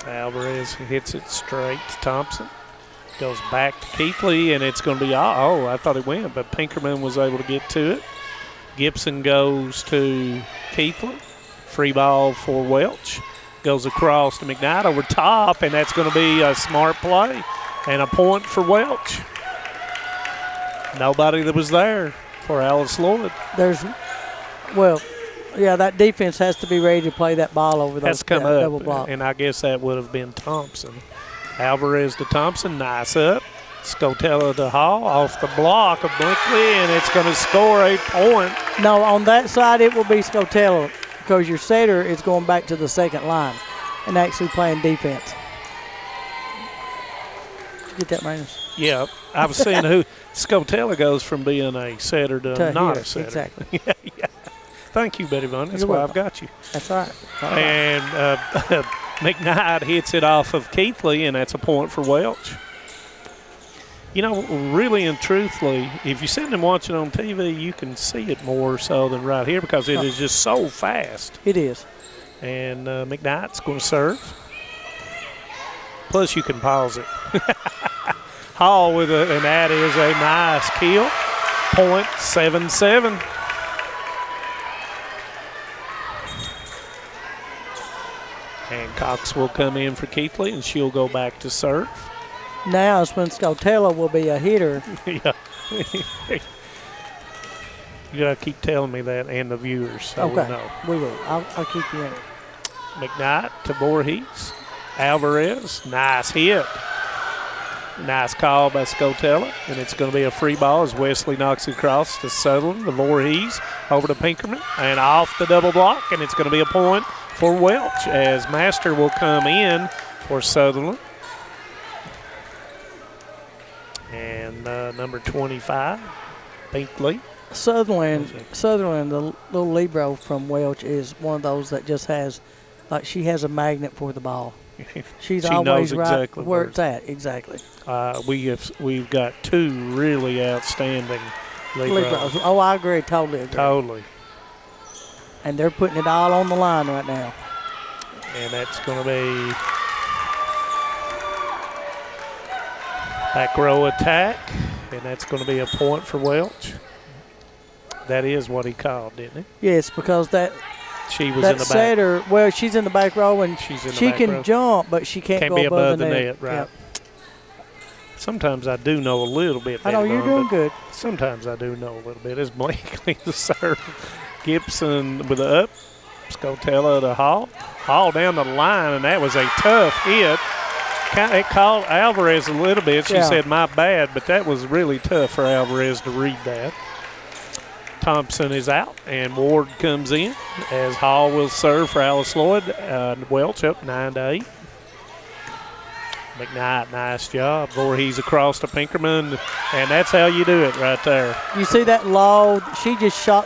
Alvarez hits it straight to Thompson. Goes back to Keithley, and it's going to be, I thought it went, but Pinkerman was able to get to it. Gibson goes to Keithley. Free ball for Welch. Goes across to McKnight over top, and that's going to be a smart play and a point for Welch. Nobody that was there for Alice Lloyd. That defense has to be ready to play that ball over those double block. And I guess that would have been Thompson. Alvarez to Thompson, nice up. Scotella to Hall, off the block of Brinkley, and it's going to score a point. No, on that side it will be Scotella because your setter is going back to the second line and actually playing defense. Get that, Magnus? Yeah, I was saying who Scotella goes from being a setter to not a setter. Exactly. Yeah. Thank you, Betty Bunn. That's why I've got you. That's right. And McKnight hits it off of Keithley, and that's a point for Welch. You know, really and truthfully, if you're sitting and watching on TV, you can see it more so than right here because it is just so fast. It is. And McKnight's going to serve. Plus, you can pause it. Hall with it, and that is a nice kill. Point 7-7. And Cox will come in for Keithley, and she'll go back to serve. Now is when Scotella will be a hitter. Yeah. You got to keep telling me that and the viewers so okay. we know. We will. I'll keep you in it. McKnight to Voorhees. Alvarez, nice hit. Nice call by Scotella, and it's going to be a free ball as Wesley knocks it across to Sutherland, the Voorhees, over to Pinkerman, and off the double block, and it's going to be a point for Welch as Master will come in for Sutherland. And number 25, Binkley. Sutherland, the little libero from Welch, is one of those that just has, she has a magnet for the ball. She's always right exactly where it's at. Exactly. We've got two really outstanding liberos. Oh, I agree. Totally agree. Totally. And they're putting it all on the line right now. And that's going to be back row attack, and that's going to be a point for Welch. That is what he called, didn't he? Yes, because that She was that in the back. setter, well, she's in the back row, and She's in the she back can row. jump, but she can't go be above the net. Right. Yep. Sometimes I do know a little bit. I know you're doing good. Sometimes I do know a little bit. It's Blakely the serve. Gibson with the up. Scotella to Hall down the line, and that was a tough hit. It called Alvarez a little bit. She said, my bad, but that was really tough for Alvarez to read that. Thompson is out, and Ward comes in as Hall will serve for Alice Lloyd. Welch up 9-8. McKnight, nice job. Voorhees across to Pinkerman, and that's how you do it right there. You see that low? She just shot.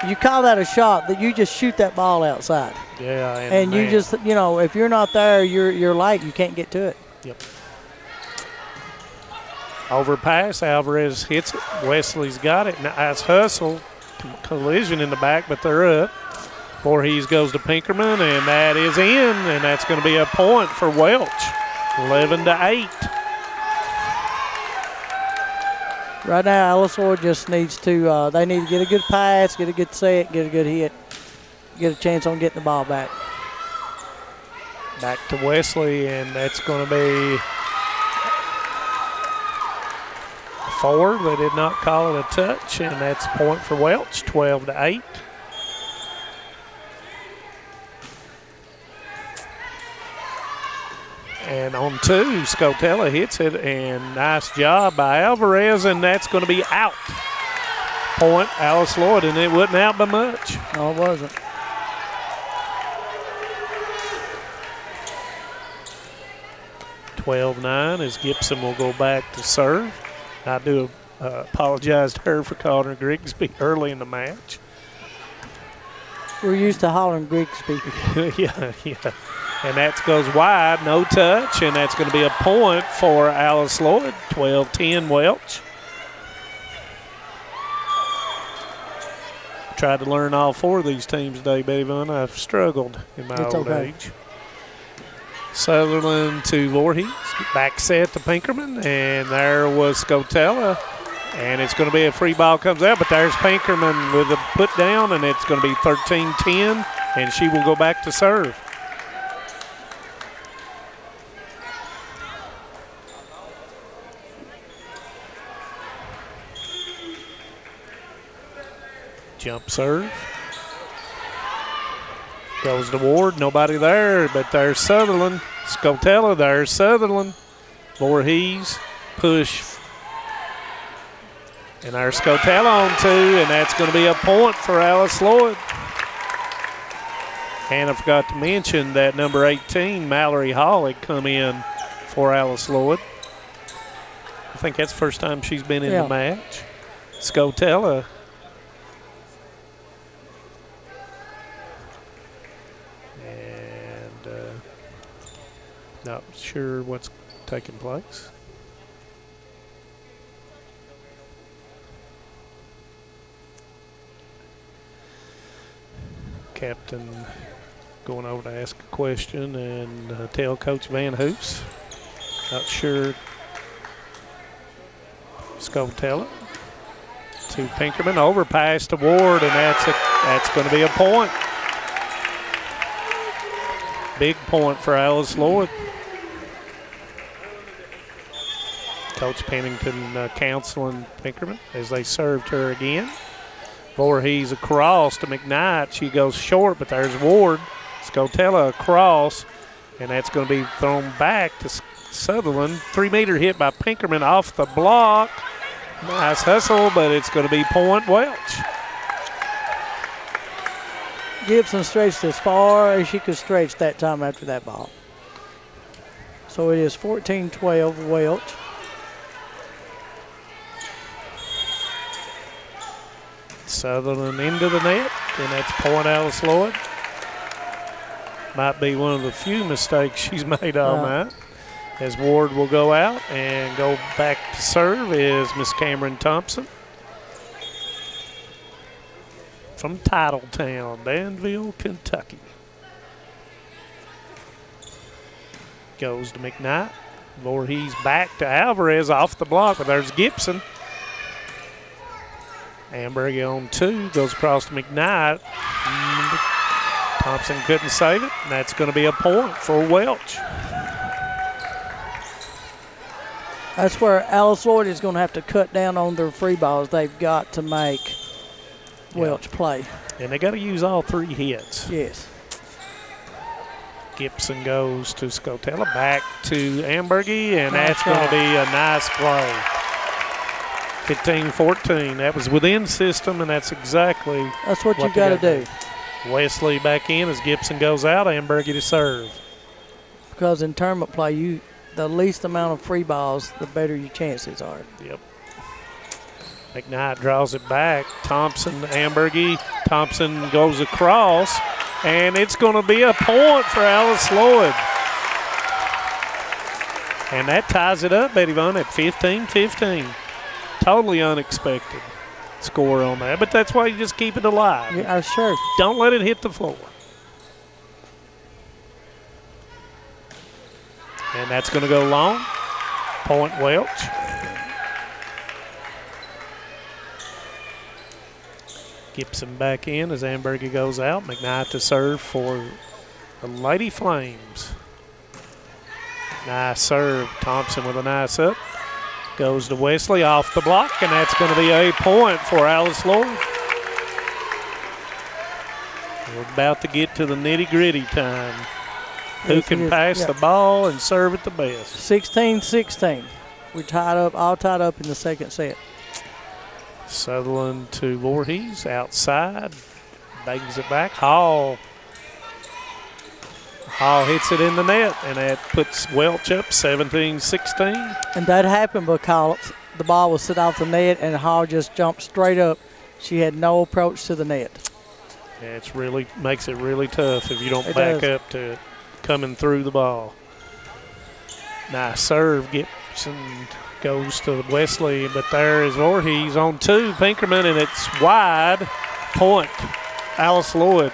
You call that a shot, that you just shoot that ball outside. Yeah, and you just, if you're not there, you're late. You can't get to it. Yep. Overpass, Alvarez hits it. Wesley's got it. Nice hustle. Collision in the back, but they're up. Voorhees goes to Pinkerman, and that is in, and that's going to be a point for Welch. 11-8. Right now, Alice Lloyd just needs to, they need to get a good pass, get a good set, get a good hit, get a chance on getting the ball back. Back to Wesley, and that's going to be a 4. They did not call it a touch, and that's a point for Welch, 12-8. And on 2, Scotella hits it, and nice job by Alvarez, and that's going to be out. Point, Alice Lloyd, and it wasn't out by much. No, it wasn't. (12-9) as Gibson will go back to serve. I do apologize to her for calling her Grigsby early in the match. We're used to hollering Grigsby. yeah. And that goes wide, no touch, and that's going to be a point for Alice Lloyd, 12-10 Welch. Tried to learn all 4 of these teams today, Betty Vaughn. I've struggled in my old age. Sutherland to Voorhees, back set to Pinkerman, and there was Scotella, and it's going to be a free ball comes out, but there's Pinkerman with a put down, and it's going to be 13-10, and she will go back to serve. Jump serve. Goes to Ward, nobody there, but there's Sutherland. Scotella, there's Sutherland. Voorhees, push. And there's Scotella on 2, and that's going to be a point for Alice Lloyd. And I forgot to mention that number 18, Mallory Hall, had come in for Alice Lloyd. I think that's the first time she's been in the match. Scotella. Not sure what's taking place. Captain going over to ask a question and tell Coach Van Hoos. Not sure. Scotella to Pinkerman, overpass to Ward, and that's going to be a point. Big point for Alice Lloyd. Coach Pennington counseling Pinkerman as they served her again. Voorhees across to McKnight. She goes short, but there's Ward. Scotella across, and that's going to be thrown back to Sutherland. 3-meter hit by Pinkerman off the block. Nice hustle, but it's going to be point Welch. Gibson stretched as far as she could stretch that time after that ball. So it is 14-12 Welch. Sutherland into the net, and that's point Alice Lloyd. Might be one of the few mistakes she's made all night. As Ward will go out and go back to serve is Miss Cameron Thompson from Titletown, Danville, Kentucky. Goes to McKnight. Voorhees back to Alvarez off the block, but there's Gibson. Amberg on 2, goes across to McKnight. Thompson couldn't save it, and that's going to be a point for Welch. That's where Alice Lloyd is going to have to cut down on their free balls. They've got to make Welch play. And they got to use all 3 hits. Yes. Gibson goes to Scotella, back to Ambergy, and that's going to be a nice play. 15-14. That was within system, and that's exactly what you got to do. Wesley back in as Gibson goes out. Ambergy to serve. Because in tournament play, the least amount of free balls, the better your chances are. Yep. McKnight draws it back. Thompson, Ambergy. Thompson goes across, and it's going to be a point for Alice Lloyd. And that ties it up, Betty Vaughn, at 15-15. Totally unexpected score on that, but that's why you just keep it alive. Yeah, sure. Don't let it hit the floor. And that's going to go long. Point Welch. Gibson back in as Ambergy goes out. McKnight to serve for the Lady Flames. Nice serve. Thompson with a nice up. Goes to Wesley off the block, and that's going to be a point for Alice Lloyd. We're about to get to the nitty-gritty time. Who can pass the ball and serve it the best? 16-16. We're all tied up in the second set. Sutherland to Voorhees, outside, bangs it back. Hall hits it in the net, and that puts Welch up 17-16. And that happened because the ball was set off the net, and Hall just jumped straight up. She had no approach to the net. Yeah, it's really makes it really tough if you don't back up to it coming through the ball. Nice serve. Gibson goes to Wesley, but there is Voorhees on 2. Pinkerman, and it's wide. Point. Alice Lloyd.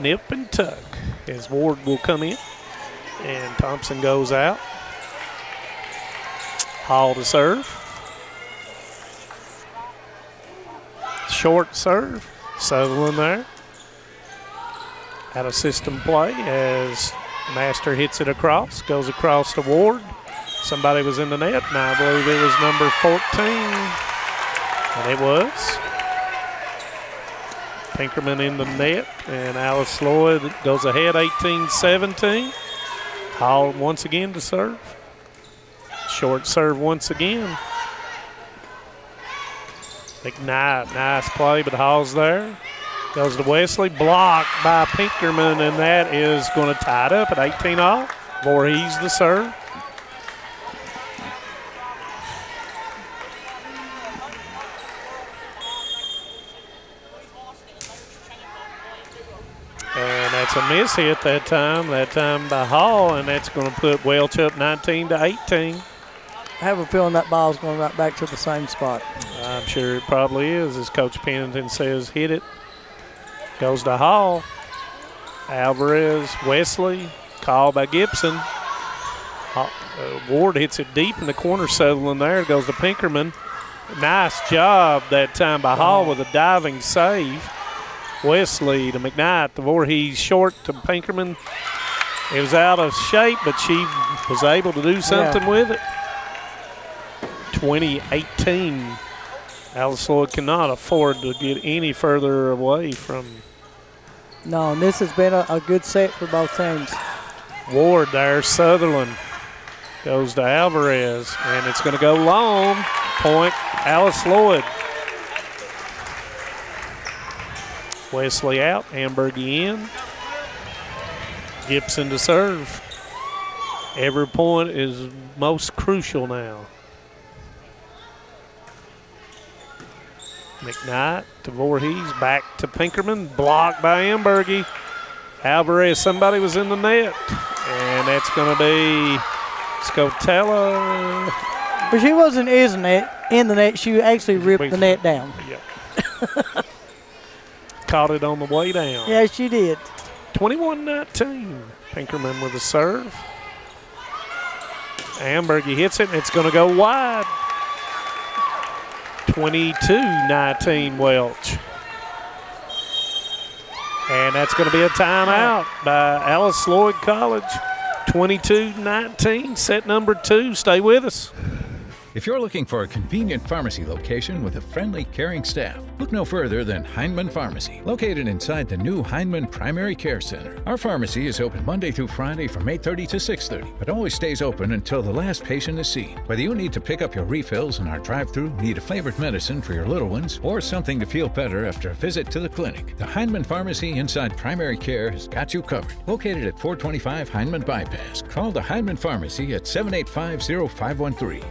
Nip and tuck as Ward will come in, and Thompson goes out. Hall to serve. Short serve. Sutherland there. Out of system play as Master hits it across, goes across to Ward. Somebody was in the net, and I believe it was number 14. And it was. Pinkerman in the net, and Alice Lloyd goes ahead 18-17. Hall once again to serve. Short serve once again. McKnight, nice play, but Hall's there. Goes to Wesley, blocked by Pinkerman, and that is going to tie it up at 18-all. Voorhees the serve. And that's a miss hit that time by Hall, and that's going to put Welch up 19-18. I have a feeling that ball's going right back to the same spot. I'm sure it probably is, as Coach Pennington says, hit it. Goes to Hall. Alvarez, Wesley, called by Gibson. Ward hits it deep in the corner. Sutherland there. Goes to Pinkerman. Nice job that time by Hall with a diving save. Wesley to McKnight. The Voorhees short to Pinkerman. It was out of shape, but she was able to do something with it. 20-18. Alice Lloyd cannot afford to get any further away from. No, and this has been a good set for both teams. Ward there. Sutherland goes to Alvarez, and it's going to go long. Point, Alice Lloyd. Wesley out, Ambergy in. Gibson to serve. Every point is most crucial now. McKnight to Voorhees, back to Pinkerman, blocked by Ambergy. Alvarez, somebody was in the net, and that's going to be Scotella. But she wasn't in the net. She actually ripped the net down. Yep. Caught it on the way down. Yeah, she did. 21-19. Pinkerman with a serve. Ambergy hits it, and it's going to go wide. 22-19 Welch. And that's going to be a timeout by Alice Lloyd College. 22-19, set number 2. Stay with us. If you're looking for a convenient pharmacy location with a friendly, caring staff, look no further than Hindman Pharmacy, located inside the new Hindman Primary Care Center. Our pharmacy is open Monday through Friday from 8:30 to 6:30, but always stays open until the last patient is seen. Whether you need to pick up your refills in our drive-thru, need a flavored medicine for your little ones, or something to feel better after a visit to the clinic, the Hindman Pharmacy inside Primary Care has got you covered. Located at 425 Hindman Bypass. Call the Hindman Pharmacy at 785-0513.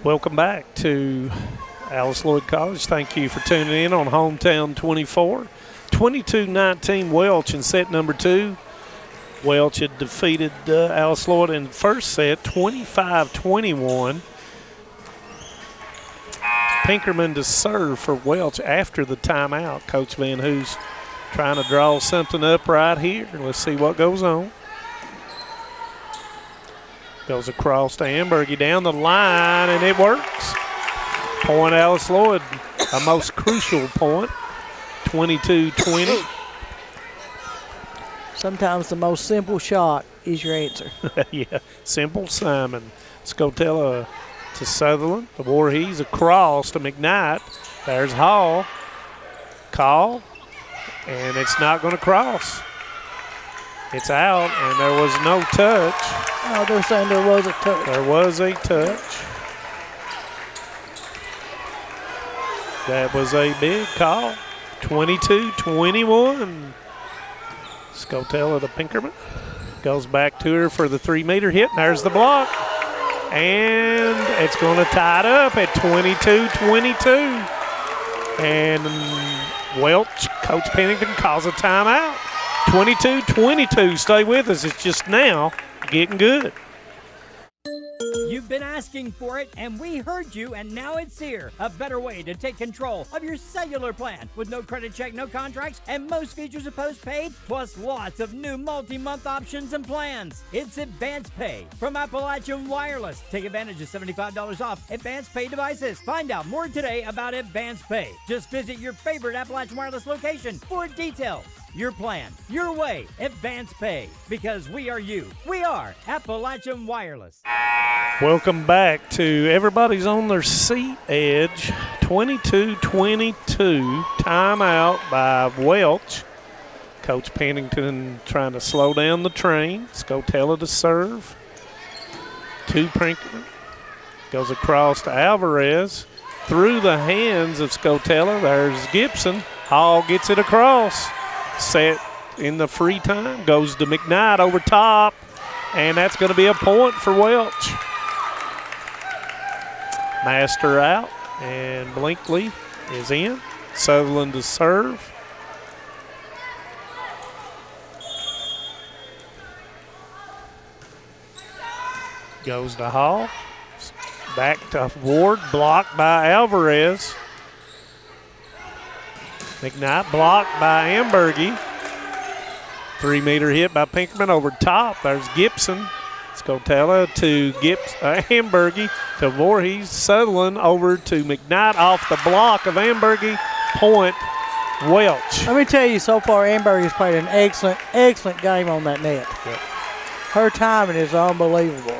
Welcome back to Alice Lloyd College. Thank you for tuning in on Hometown 24. 22-19 Welch in set number 2. Welch had defeated Alice Lloyd in the first set, 25-21. Pinkerman to serve for Welch after the timeout. Coach Van Hoos trying to draw something up right here. Let's see what goes on. Goes across to Ambergy down the line, and it works. Point Alice Lloyd, a most crucial point, 22-20. Sometimes the most simple shot is your answer. Yeah, simple Simon. Scotella to Sutherland. The Voorhees across to McKnight. There's Hall. Call, and it's not going to cross. It's out, and there was no touch. Oh, they're saying there was a touch. There was a touch. That was a big call. 22-21. Scotella to Pinkerman. Goes back to her for the 3-meter hit. And there's the block. And it's going to tie it up at 22-22. And Welch, Coach Pennington, calls a timeout. 22-22. Stay with us. It's just now getting good. You've been asking for it, and we heard you, and now it's here. A better way to take control of your cellular plan with no credit check, no contracts, and most features are postpaid, plus lots of new multi-month options and plans. It's Advance Pay from Appalachian Wireless. Take advantage of $75 off Advance Pay devices. Find out more today about Advance Pay. Just visit your favorite Appalachian Wireless location for details. Your plan, your way, Advance Pay. Because we are you. We are Appalachian Wireless. Welcome back to Everybody's on Their Seat Edge. 22-22. Timeout by Welch. Coach Pennington trying to slow down the train. Scotella to serve. To Pinkerman. Goes across to Alvarez. Through the hands of Scotella. There's Gibson. Hall gets it across. Set in the free time. Goes to McKnight over top. And that's going to be a point for Welch. Master out. And Blinkley is in. Sutherland to serve. Goes to Hall. Back to Ward. Blocked by Alvarez. McKnight blocked by Ambergy. 3-meter hit by Pinkerman over top. There's Gibson. Scotella to Ambergy to Voorhees. Sutherland over to McKnight off the block of Ambergy. Point Welch. Let me tell you, so far Ambergy's played an excellent game on that net. Yep. Her timing is unbelievable.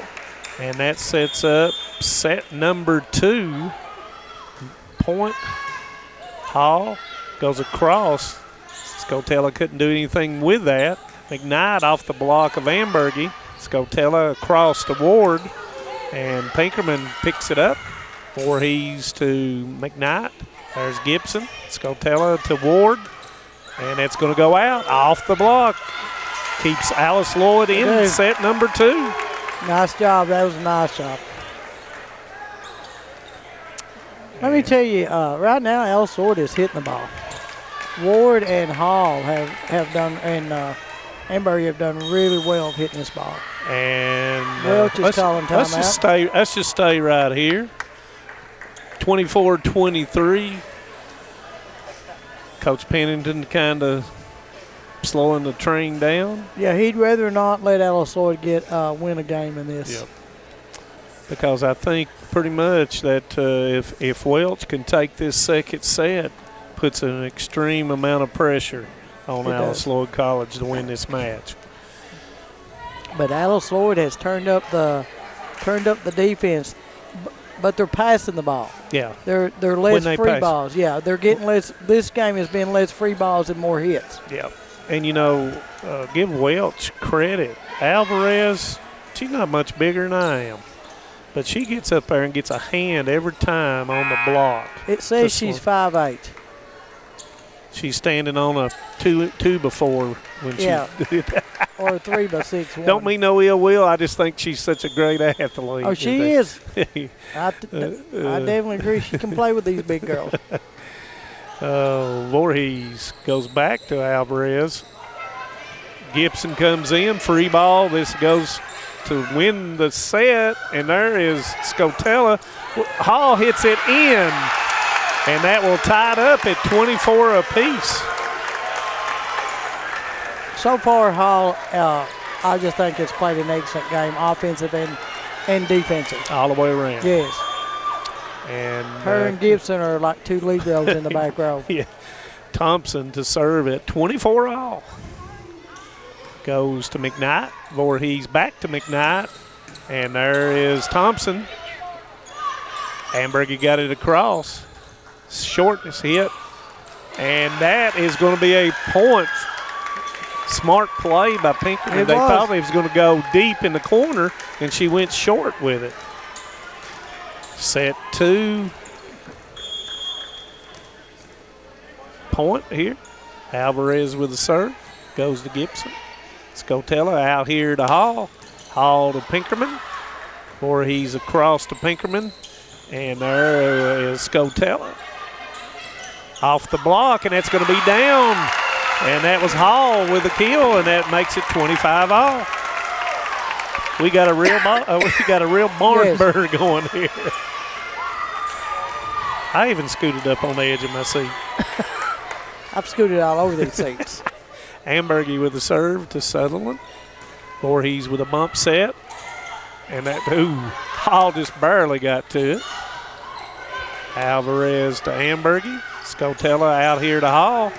And that sets up set number 2. Point. Hall goes across. Scotella couldn't do anything with that. McKnight off the block of Ambergy. Scotella across to Ward. And Pinkerman picks it up. Voorhees to McKnight. There's Gibson. Scotella to Ward. And it's going to go out off the block. Keeps Alice Lloyd in set number 2. Nice job. That was a nice job. Let me tell you, right now Alice Lloyd is hitting the ball. Ward and Hall have done, and Ambergy have done really well hitting this ball. And Welch is calling timeout. Let's just stay right here. 24-23. Coach Pennington kind of slowing the train down. Yeah, he'd rather not let Alice Lloyd win a game in this. Yep. Because I think pretty much that if Welch can take this second set, puts an extreme amount of pressure on Alice Lloyd College to win this match. But Alice Lloyd has turned up the defense, but they're passing the ball. Yeah. They're less free balls. Yeah, they're getting less. This game has been less free balls and more hits. Yeah. And, give Welch credit. Alvarez, she's not much bigger than I am. But she gets up there and gets a hand every time on the block. It says she's 5'8". She's standing on a 2x4 when she did that. Or a 3x6. Don't mean no ill will. I just think she's such a great athlete. Oh, she is. I definitely agree. She can play with these big girls. Voorhees goes back to Alvarez. Gibson comes in, free ball. This goes to win the set, and there is Scotella. Hall hits it in, and that will tie it up at 24 apiece. So far, Hall, I just think it's played an excellent game, offensive and defensive. All the way around. Yes. And her and Gibson are like two Liberos in the back row. Yeah. Thompson to serve at 24 all. Goes to McKnight. Voorhees back to McKnight. And there is Thompson. Ambergy got it across. Shortness hit. And that is going to be a point. Smart play by Pinkerton. They thought it was going to go deep in the corner, and she went short with it. Set 2. Point here. Alvarez with the serve. Goes to Gibson. Scotella out here to Hall. Hall to Pinkerman. Voorhees across to Pinkerman. And there is Scotella. Off the block, and that's going to be down. And that was Hall with the kill, and that makes it 25 all. We got a real barn burner going here. I even scooted up on the edge of my seat. I've scooted all over these seats. Ambergy with the serve to Sutherland. Voorhees with a bump set. And Hall just barely got to it. Alvarez to Ambergy. Scotella out here to Hall.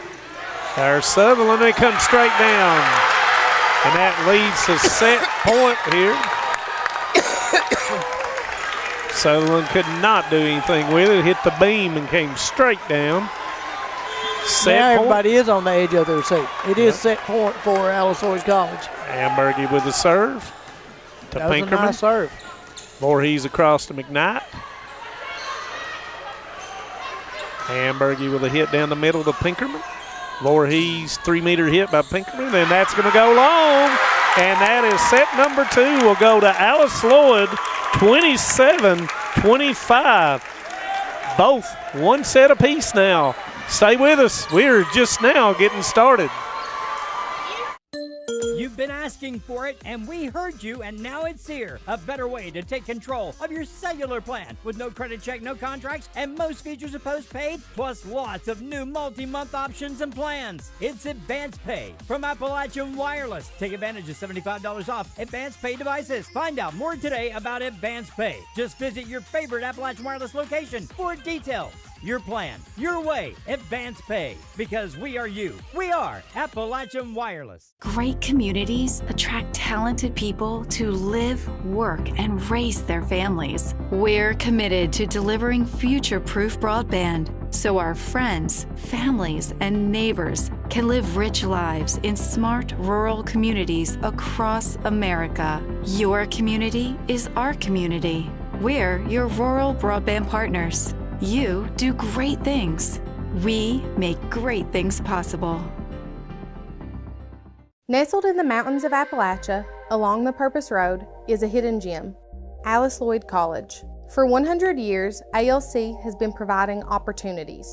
There's Sutherland. They come straight down. And that leads to set point here. Sutherland could not do anything with it. Hit the beam and came straight down. Set now point. Everybody is on the edge of their seat. It is set point for Alice Lloyd College. Ambergy with the serve to that Pinkerman. Was a nice serve. Voorhees across to McKnight. Ambergy with a hit down the middle to Pinkerman. Voorhees 3-meter hit by Pinkerman, and that's going to go long. And that is set number 2 will go to Alice Lloyd, 27-25. Both one set apiece now. Stay with us. We're just now getting started. You've been asking for it, and we heard you, and now it's here. A better way to take control of your cellular plan with no credit check, no contracts, and most features are postpaid, plus lots of new multi-month options and plans. It's Advance Pay from Appalachian Wireless. Take advantage of $75 off Advance Pay devices. Find out more today about Advance Pay. Just visit your favorite Appalachian Wireless location for details. Your plan, your way, Advance Pay. Because we are you. We are Appalachian Wireless. Great communities attract talented people to live, work, and raise their families. We're committed to delivering future-proof broadband so our friends, families, and neighbors can live rich lives in smart rural communities across America. Your community is our community. We're your rural broadband partners. You do great things. We make great things possible. Nestled in the mountains of Appalachia, along the Purpose Road, is a hidden gem, Alice Lloyd College. For 100 years, ALC has been providing opportunities.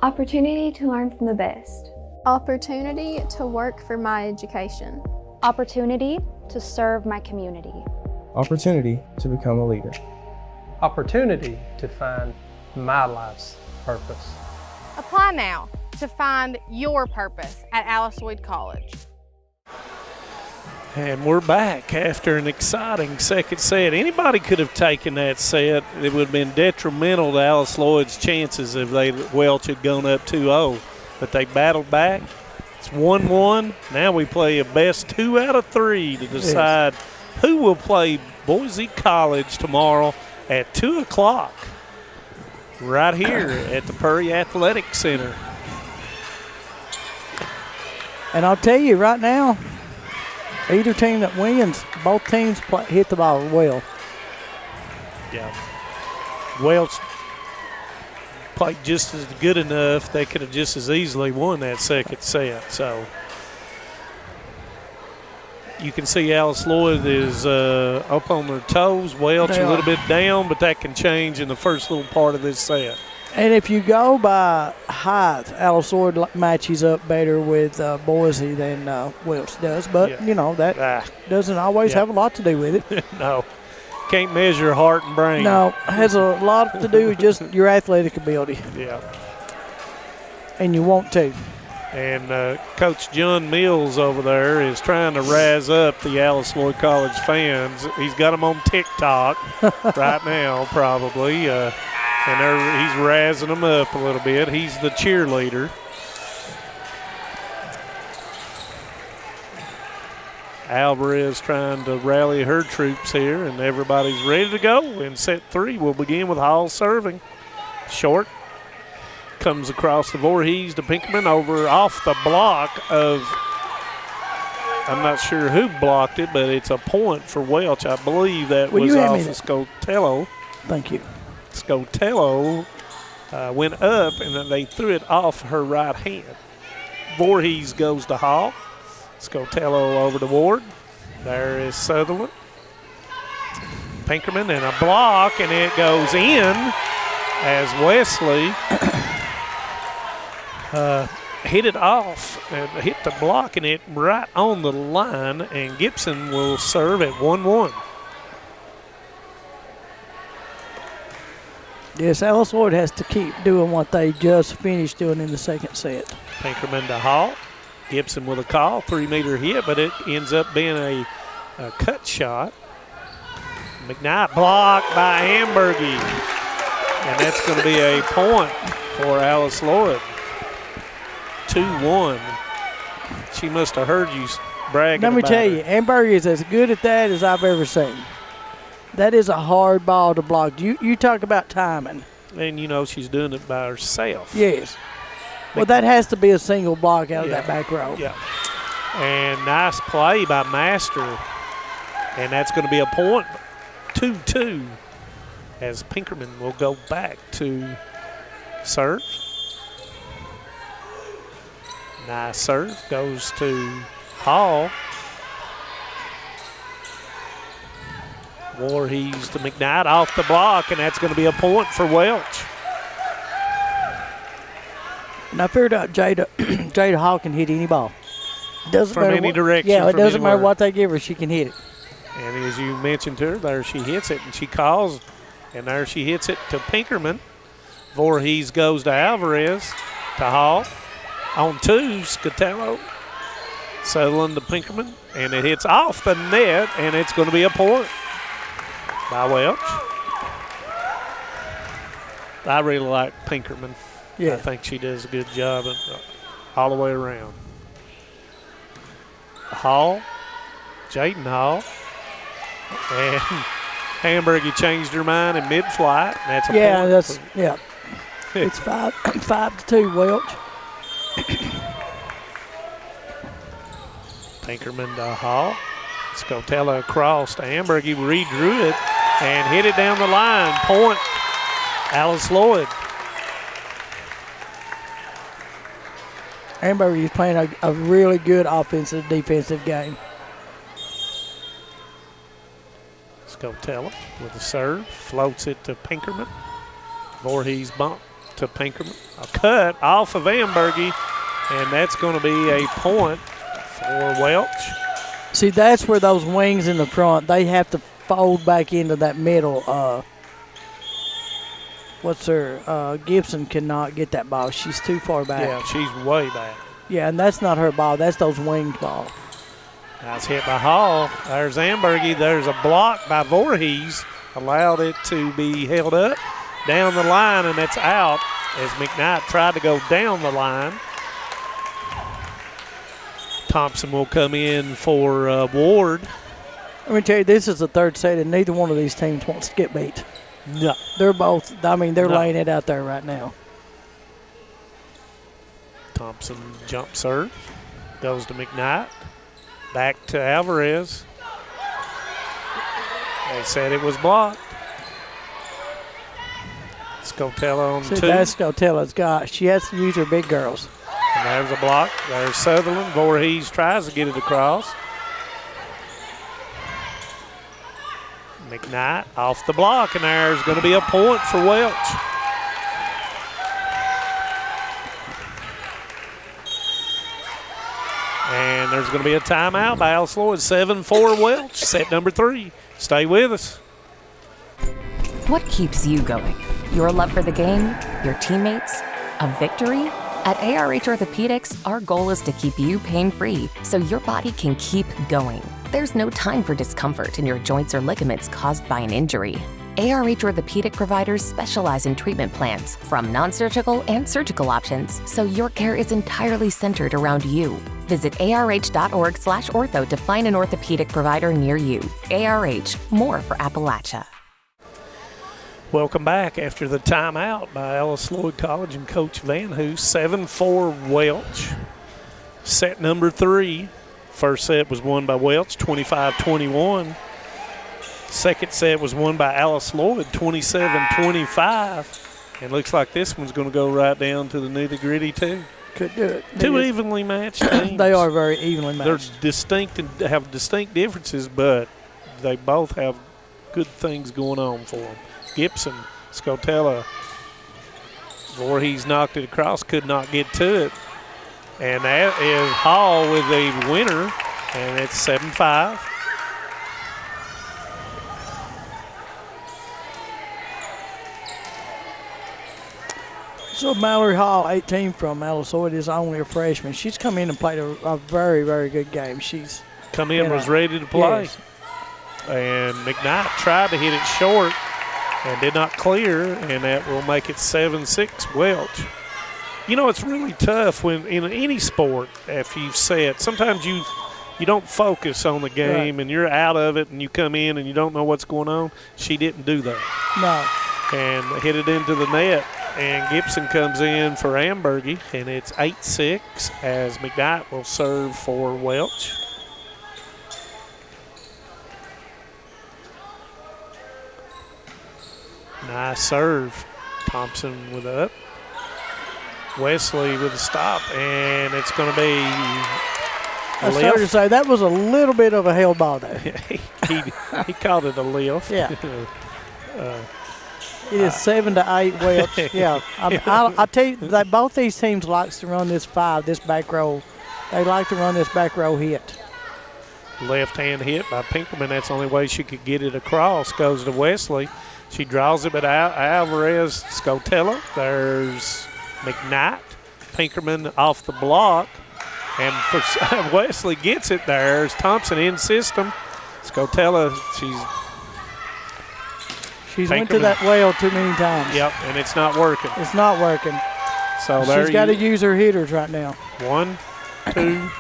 Opportunity to learn from the best. Opportunity to work for my education. Opportunity to serve my community. Opportunity to become a leader. Opportunity to find my life's purpose. Apply now to find your purpose at Alice Lloyd College. And we're back after an exciting second set. Anybody could have taken that set. It would have been detrimental to Alice Lloyd's chances if Welch had gone up 2-0. But they battled back. It's 1-1. Now we play a best 2 out of 3 to decide who will play Boise College tomorrow at 2 o'clock right here at the Purry Athletic Center. And I'll tell you right now, either team that wins, both teams hit the ball well. Yeah. Welch played just as good enough. They could have just as easily won that second set. So you can see Alice Lloyd is up on their toes. Welch a little bit down, but that can change in the first little part of this set. And if you go by height, Alice Lloyd matches up better with Boise than Welch does. But, you know, that doesn't always have a lot to do with it. No. Can't measure heart and brain. No. Has a lot to do with just your athletic ability. Yeah. And you want to. And Coach John Mills over there is trying to razz up the Alice Lloyd College fans. He's got them on TikTok right now probably. And he's razzing them up a little bit. He's the cheerleader. Alvarez trying to rally her troops here, and everybody's ready to go. In set 3, we'll begin with Hall serving. Short. Comes across the Voorhees to Pinkerman over off the block of, I'm not sure who blocked it, but it's a point for Welch. I believe that was off of Scotello. Thank you. Scotello went up, and then they threw it off her right hand. Voorhees goes to Hall. Scotello over to Ward. There is Sutherland. Pinkerman and a block, and it goes in as Wesley hit it off and hit the block, and it right on the line, and Gibson will serve at 1-1. Yes, Alice Lloyd has to keep doing what they just finished doing in the second set. Pinkerman to Hall. Gibson with a call, 3-meter hit, but it ends up being a cut shot. McKnight blocked by Ambergy, and that's going to be a point for Alice Lloyd. 2-1. She must have heard you bragging about Let me tell her. you, Ambergy is as good at that as I've ever seen. That is a hard ball to block. You talk about timing. And, you know, she's doing it by herself. Yes. Well, that has to be a single block out of that back row. Yeah. And nice play by Master. And that's going to be a point. 2-2 as Pinkerman will go back to serve. Nice serve. Goes to Hall. Voorhees to McKnight off the block, and that's going to be a point for Welch. And I figured out Jada Hall can hit any ball. Doesn't From matter any what, direction. Yeah, it from doesn't matter anywhere. what they give her, she can hit it. And as you mentioned to her, there she hits it, and she calls, and there she hits it to Pinkerman. Voorhees goes to Alvarez, to Hall. On 2, Scotello. Sutherland to Pinkerman, and it hits off the net, and it's going to be a point by Welch. I really like Pinkerman. Yeah. I think she does a good job all the way around. Hall, Jaden Hall, and Hamburgie changed her mind in mid-flight. And that's a point. It's 5-2 Welch. Pinkerman to Hall. Scotello across to Hamburgie, redrew it and hit it down the line. Point, Alice Lloyd. Ambergy is playing a really good offensive defensive game. Scotello with a serve, floats it to Pinkerman. Voorhees bump to Pinkerman. A cut off of Ambergie, and that's going to be a point for Welch. See, that's where those wings in the front, they have to fold back into that middle. Gibson cannot get that ball. She's too far back. Yeah, she's way back. Yeah, and that's not her ball. That's those winged ball. Nice hit by Hall. There's Ambergy. There's a block by Voorhees. Allowed it to be held up down the line, and it's out as McKnight tried to go down the line. Thompson will come in for Ward. Let me tell you, this is the third set, and neither one of these teams wants to get beat. No. They're both, they're No. laying it out there right now. Thompson jump serve. Goes to McKnight. Back to Alvarez. They said it was blocked. Scotella on See, 2. that's Scotella's got. She has to use her big girls. And there's a block. There's Sutherland. Voorhees tries to get it across. McKnight off the block, and there's going to be a point for Welch. And there's going to be a timeout by Alice Lloyd. 7-4 Welch, set number 3. Stay with us. What keeps you going? Your love for the game? Your teammates? A victory? At ARH Orthopedics, our goal is to keep you pain-free so your body can keep going. There's no time for discomfort in your joints or ligaments caused by an injury. ARH Orthopedic providers specialize in treatment plans, from non-surgical and surgical options, so your care is entirely centered around you. Visit arh.org/ortho to find an orthopedic provider near you. ARH, more for Appalachia. Welcome back after the timeout by Alice Lloyd College and Coach Van Hoos. 7-4 Welch. Set number 3. First set was won by Welch, 25-21. Second set was won by Alice Lloyd, 27-25. And looks like this one's going to go right down to the nitty-gritty too. Could do it. Two evenly matched teams. They are very evenly matched. They're distinct and have distinct differences, but they both have good things going on for them. Gibson, Scotella, Voorhees knocked it across, could not get to it. And that is Hall with the winner, and it's 7-5. So Mallory Hall, 18 from Alice Lloyd, is only a freshman. She's come in and played a very, very good game. She's come in, was ready to play. Yes. And McKnight tried to hit it short and did not clear, and that will make it 7-6 Welch. You know, it's really tough when in any sport after you've set, sometimes you don't focus on the game, right, and you're out of it and you come in and you don't know what's going on. She didn't do that. No. And hit it into the net, and Gibson comes in for Ambergy, and it's 8-6 as McKnight will serve for Welch. Nice serve. Thompson with up. Wesley with a stop, and it's going to be I started to say that was a little bit of a held ball there. he called it a lift. Yeah. It is 7-8 Welch. Yeah. I'll tell you that both these teams likes to run this back row. They like to run this back row hit. Left hand hit by Pinkerman. That's the only way she could get it across. Goes to Wesley. She draws it, but Alvarez, Scotella. There's McKnight. Pinkerman off the block. And for Wesley gets it. There's Thompson in system. Scotella, She's went to that well too many times. Yep, and it's not working. It's not working. So she's got to use her hitters right now. 1, 2.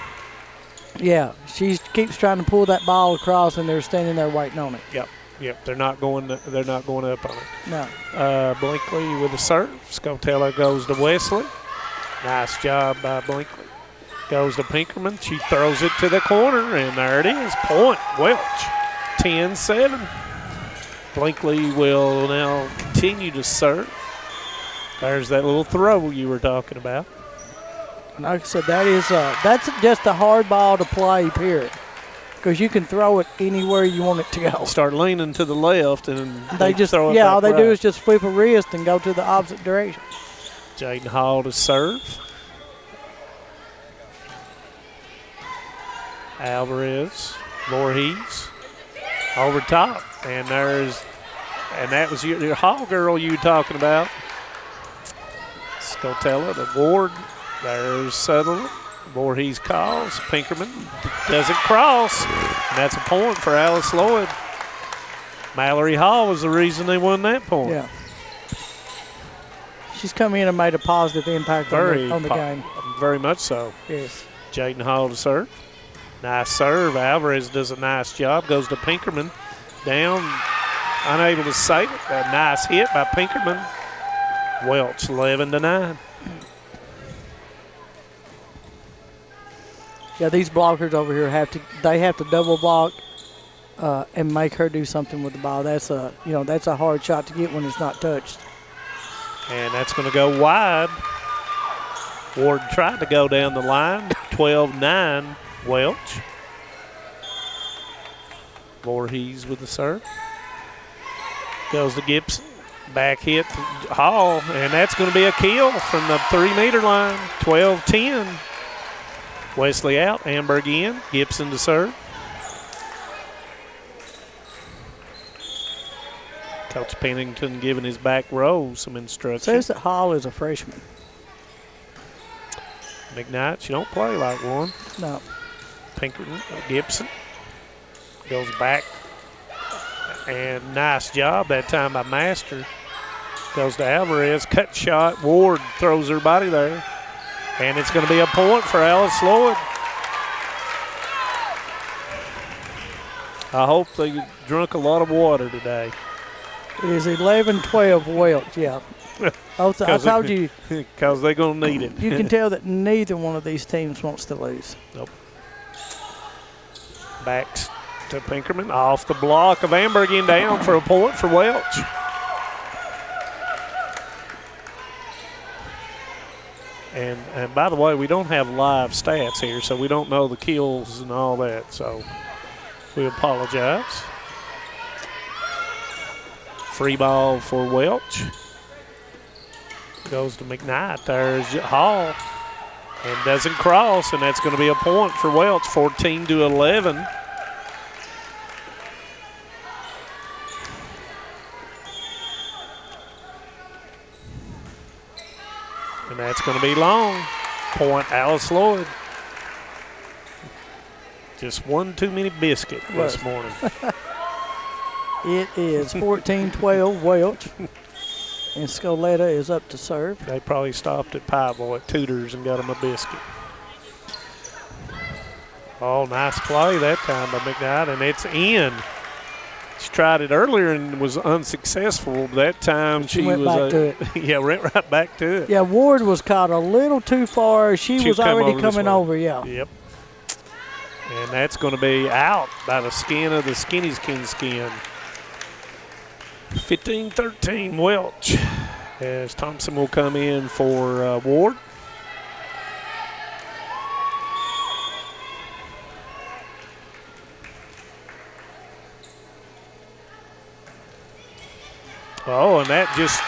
Yeah, she keeps trying to pull that ball across, and they're standing there waiting on it. Yep. They're not going up on it. No. Blinkley with a serve. Scotella goes to Wesley. Nice job by Blinkley. Goes to Pinkerman. She throws it to the corner, and there it is. Point Welch. 10-7. Blinkley will now continue to serve. There's that little throw you were talking about. Like I said, that's just a hard ball to play, period. Because you can throw it anywhere you want it to go. Start leaning to the left, and they just throw it back all they right. do is just flip a wrist and go to the opposite direction. Jaden Hall to serve. Alvarez, Voorhees, over top, and that was your Hall girl you were talking about. Scotella to Ward. There's Sutherland. Voorhees calls. Pinkerman doesn't cross. And that's a point for Alice Lloyd. Mallory Hall was the reason they won that point. Yeah. She's come in and made a positive impact on the game. Very much so. Yes. Jaden Hall to serve. Nice serve. Alvarez does a nice job. Goes to Pinkerman. Down. Unable to save it. A nice hit by Pinkerman. Welch 11-9. Yeah, these blockers over here have to double block and make her do something with the ball. That's a hard shot to get when it's not touched. And that's going to go wide. Ward tried to go down the line. 12-9 Welch. Voorhees with the serve. Goes to Gibson. Back hit to Hall, and that's going to be a kill from the 3-meter line. 12-10. Wesley out. Amberg in. Gibson to serve. Coach Pennington giving his back row some instructions. Says that Hall is a freshman. McKnight, she don't play like one. No. Pinkerton, Gibson goes back, and nice job that time by Master. Goes to Alvarez, cut shot. Ward throws her body there, and it's going to be a point for Alice Lloyd. I hope they drunk a lot of water today. It is 11-12 Welch, yeah. I told you. Because they're going to need it. You can tell that neither one of these teams wants to lose. Nope. Backs to Pinkerman. Off the block of Amberg down for a point for Welch. And by the way, we don't have live stats here, so we don't know the kills and all that. So we apologize. Free ball for Welch. Goes to McKnight. There's Hall. And doesn't cross, and that's going to be a point for Welch, 14-11. And that's going to be long. Point Alice Lloyd. Just one too many biscuit this morning. It is 14-12 Welch. And Scoletta is up to serve. They probably stopped at Pie Boy at Tudor's and got them a biscuit. Oh, nice play that time by McKnight, and it's in. She tried it earlier and was unsuccessful. That time she went was back to it. Yeah, went right back to it. Yeah, Ward was caught a little too far. She was already coming over, yeah. Yep. And that's going to be out by the skin of the skin. 15-13 Welch as Thompson will come in for Ward. Oh, and that just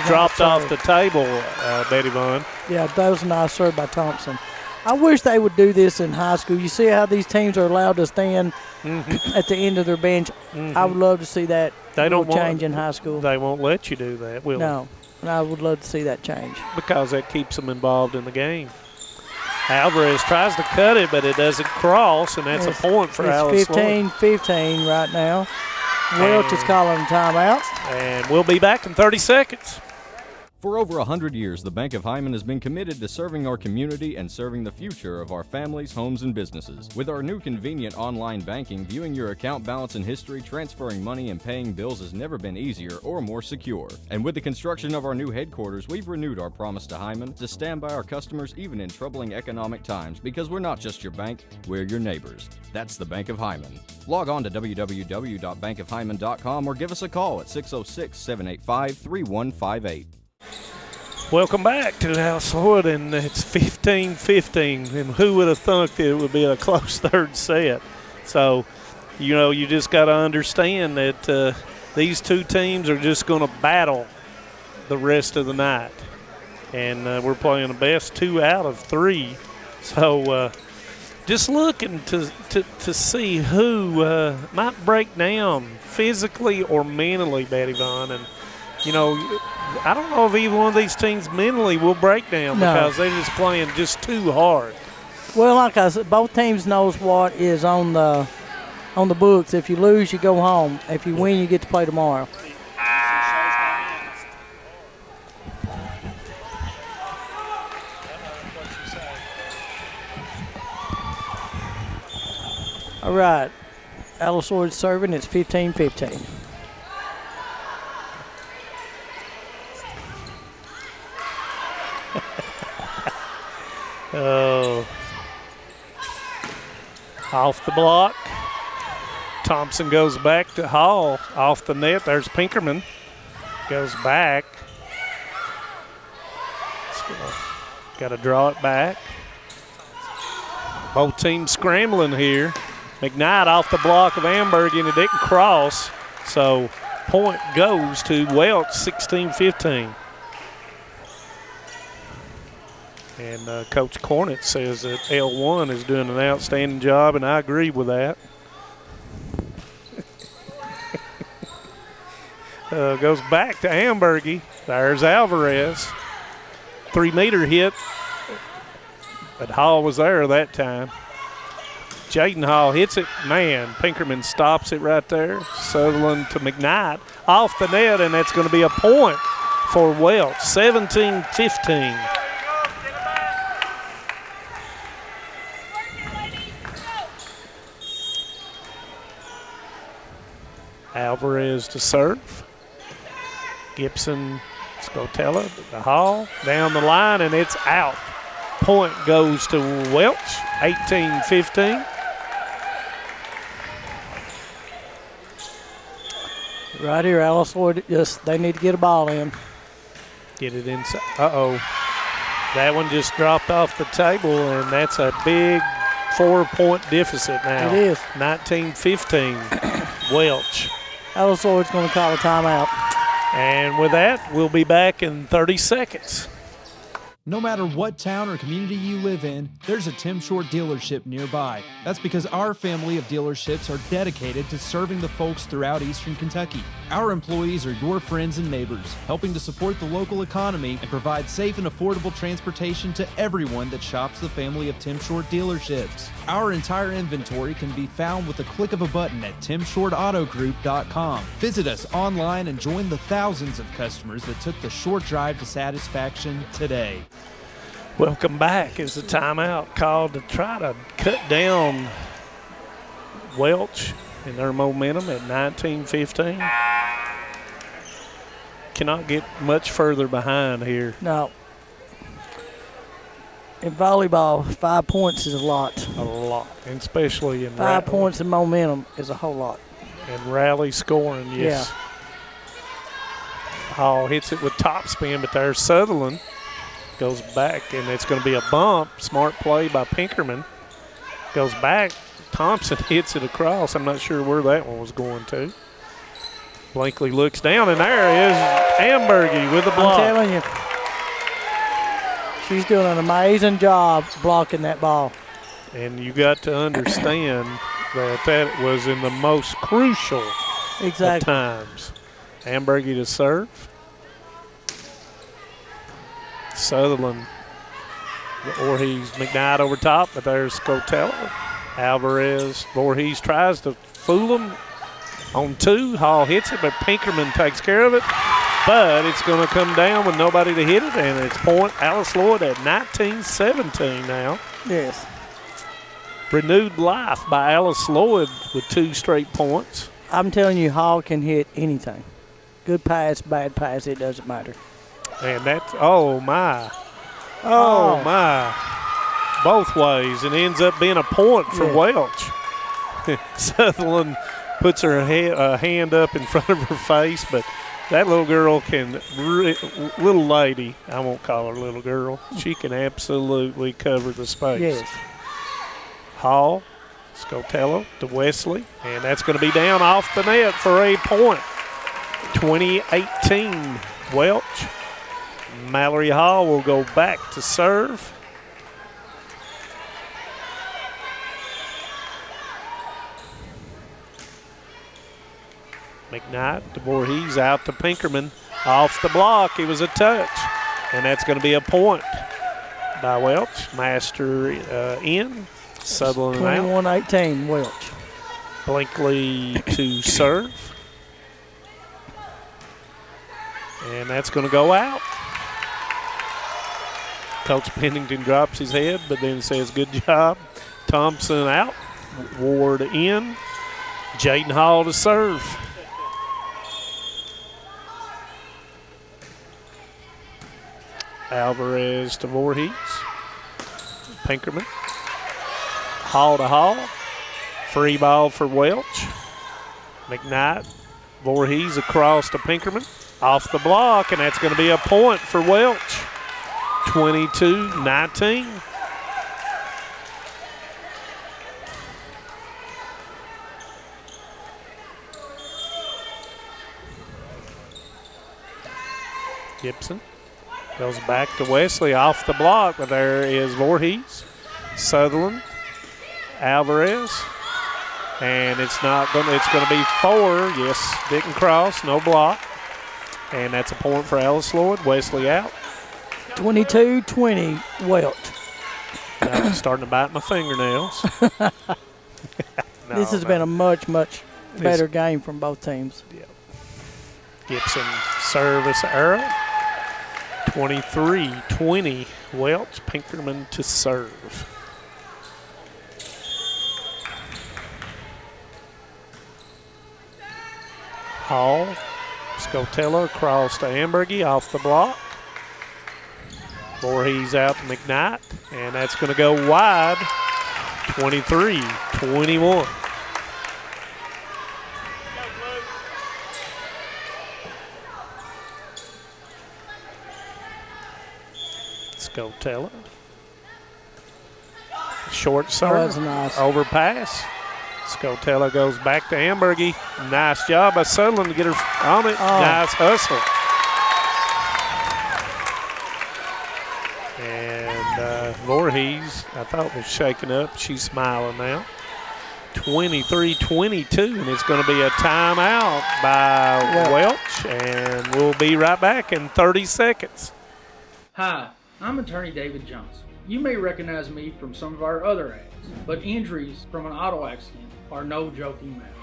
dropped off the table, Betty Vaughn. Yeah, that was a nice serve by Thompson. I wish they would do this in high school. You see how these teams are allowed to stand at the end of their bench? I would love to see that change in high school. They won't let you do that, will they? No, and I would love to see that change. Because that keeps them involved in the game. Alvarez tries to cut it, but it doesn't cross, and that's a point for Alice Lloyd. It's 15-15 right now. Welch is calling a timeout. And we'll be back in 30 seconds. For over 100 years, the Bank of Hyman has been committed to serving our community and serving the future of our families, homes, and businesses. With our new convenient online banking, viewing your account balance and history, transferring money, and paying bills has never been easier or more secure. And with the construction of our new headquarters, we've renewed our promise to Hyman to stand by our customers even in troubling economic times, because we're not just your bank, we're your neighbors. That's the Bank of Hyman. Log on to www.bankofhyman.com or give us a call at 606-785-3158. Welcome back to Alice Lloyd, and it's 15-15. And who would have thunk that it would be a close third set? So, you just got to understand that these two teams are just going to battle the rest of the night. And we're playing the best 2 out of 3. So, just looking to see who might break down physically or mentally, Betty Vaughn. And, I don't know if either one of these teams mentally will break down because they're just playing just too hard. Well, like I said, both teams knows what is on the books. If you lose, you go home. If you win, you get to play tomorrow. All right, Alice Lloyd serving. It's 15-15. Oh. Off the block. Thompson goes back to Hall. Off the net. There's Pinkerman. Goes back. Got to draw it back. Both teams scrambling here. McKnight off the block of Amberg, and it didn't cross. So point goes to Welch, 16-15. And Coach Cornett says that L1 is doing an outstanding job, and I agree with that. Goes back to Ambergy. There's Alvarez. 3-meter hit, but Hall was there that time. Jaden Hall hits it. Man, Pinkerman stops it right there. Sutherland to McKnight. Off the net, and that's going to be a point for Welch, 17-15. Alvarez to serve. Gibson, Scotella, the Hall, down the line, and it's out. Point goes to Welch, 18-15. Right here, Alice Lloyd, they need to get a ball in. Get it inside. Uh-oh. That one just dropped off the table, and that's a big 4-point deficit now. It is. 19-15, Welch. Alice Lloyd's going to call a timeout. And with that, we'll be back in 30 seconds. No matter what town or community you live in, there's a Tim Short dealership nearby. That's because our family of dealerships are dedicated to serving the folks throughout Eastern Kentucky. Our employees are your friends and neighbors, helping to support the local economy and provide safe and affordable transportation to everyone that shops the family of Tim Short dealerships. Our entire inventory can be found with a click of a button at timshortautogroup.com. Visit us online and join the thousands of customers that took the short drive to satisfaction today. Welcome back. Is the timeout called to try to cut down Welch and their momentum at 19-15. Cannot get much further behind here. No. In volleyball, 5 points is a lot. A lot, and especially in 5 points in momentum is a whole lot. And rally scoring, yes. Yeah. Hall hits it with topspin, but there's Sutherland. Goes back, and it's going to be a bump. Smart play by Pinkerman. Goes back. Thompson hits it across. I'm not sure where that one was going to. Blankley looks down, and there is Ambergy with the block. I'm telling you, she's doing an amazing job blocking that ball. And you got to understand that was in the most crucial of times. Ambergy to serve. Sutherland, Voorhees, McKnight over top, but there's Scotella. Alvarez, Voorhees tries to fool him on 2. Hall hits it, but Pinkerman takes care of it. But it's going to come down with nobody to hit it, and it's point Alice Lloyd at 19-17 now. Yes. Renewed life by Alice Lloyd with 2 straight points. I'm telling you, Hall can hit anything. Good pass, bad pass, it doesn't matter. And that's, oh my. Both ways, and ends up being a point for Welch. Sutherland puts her hand up in front of her face, but that little girl little lady, I won't call her little girl, she can absolutely cover the space. Yes. Hall, Scotella to Wesley, and that's going to be down off the net for a point. 20-18, Welch. Mallory Hall will go back to serve. McKnight to Voorhees, out to Pinkerman. Off the block, it was a touch, and that's going to be a point. by Welch. Master in. Sutherland out. 21-18, Welch. Blinkley to serve. And that's going to go out. Coach Pennington drops his head, but then says, good job. Thompson out. Ward in. Jaden Hall to serve. Alvarez to Voorhees. Pinkerman. Hall to Hall. Free ball for Welch. McKnight. Voorhees across to Pinkerman. Off the block, and that's going to be a point for Welch. 22-19. Gibson goes back to Wesley off the block, but there is Voorhees, Sutherland, Alvarez, and it's not going. It's going to be 4. Yes, didn't cross, no block, and that's a point for Alice Lloyd. Wesley out. 22-20, Welch. Now I'm starting to bite my fingernails. This has been a much better game from both teams. Yeah. Gibson service error. 23-20, Welch. Pinkerman to serve. Hall. Scotella across to Ambergy off the block. Voorhees out to McKnight, and that's going to go wide. 23-21. Scotella. Short serve. Oh, that's nice. Overpass. Scotella goes back to Ambergy. Nice job by Sutherland to get her on it. Oh. Nice hustle. And Voorhees, I thought was shaking up. She's smiling now. 23-22, and it's going to be a timeout by Welch, and we'll be right back in 30 seconds. Hi, I'm attorney David Johnson. You may recognize me from some of our other ads, but injuries from an auto accident are no joking matter.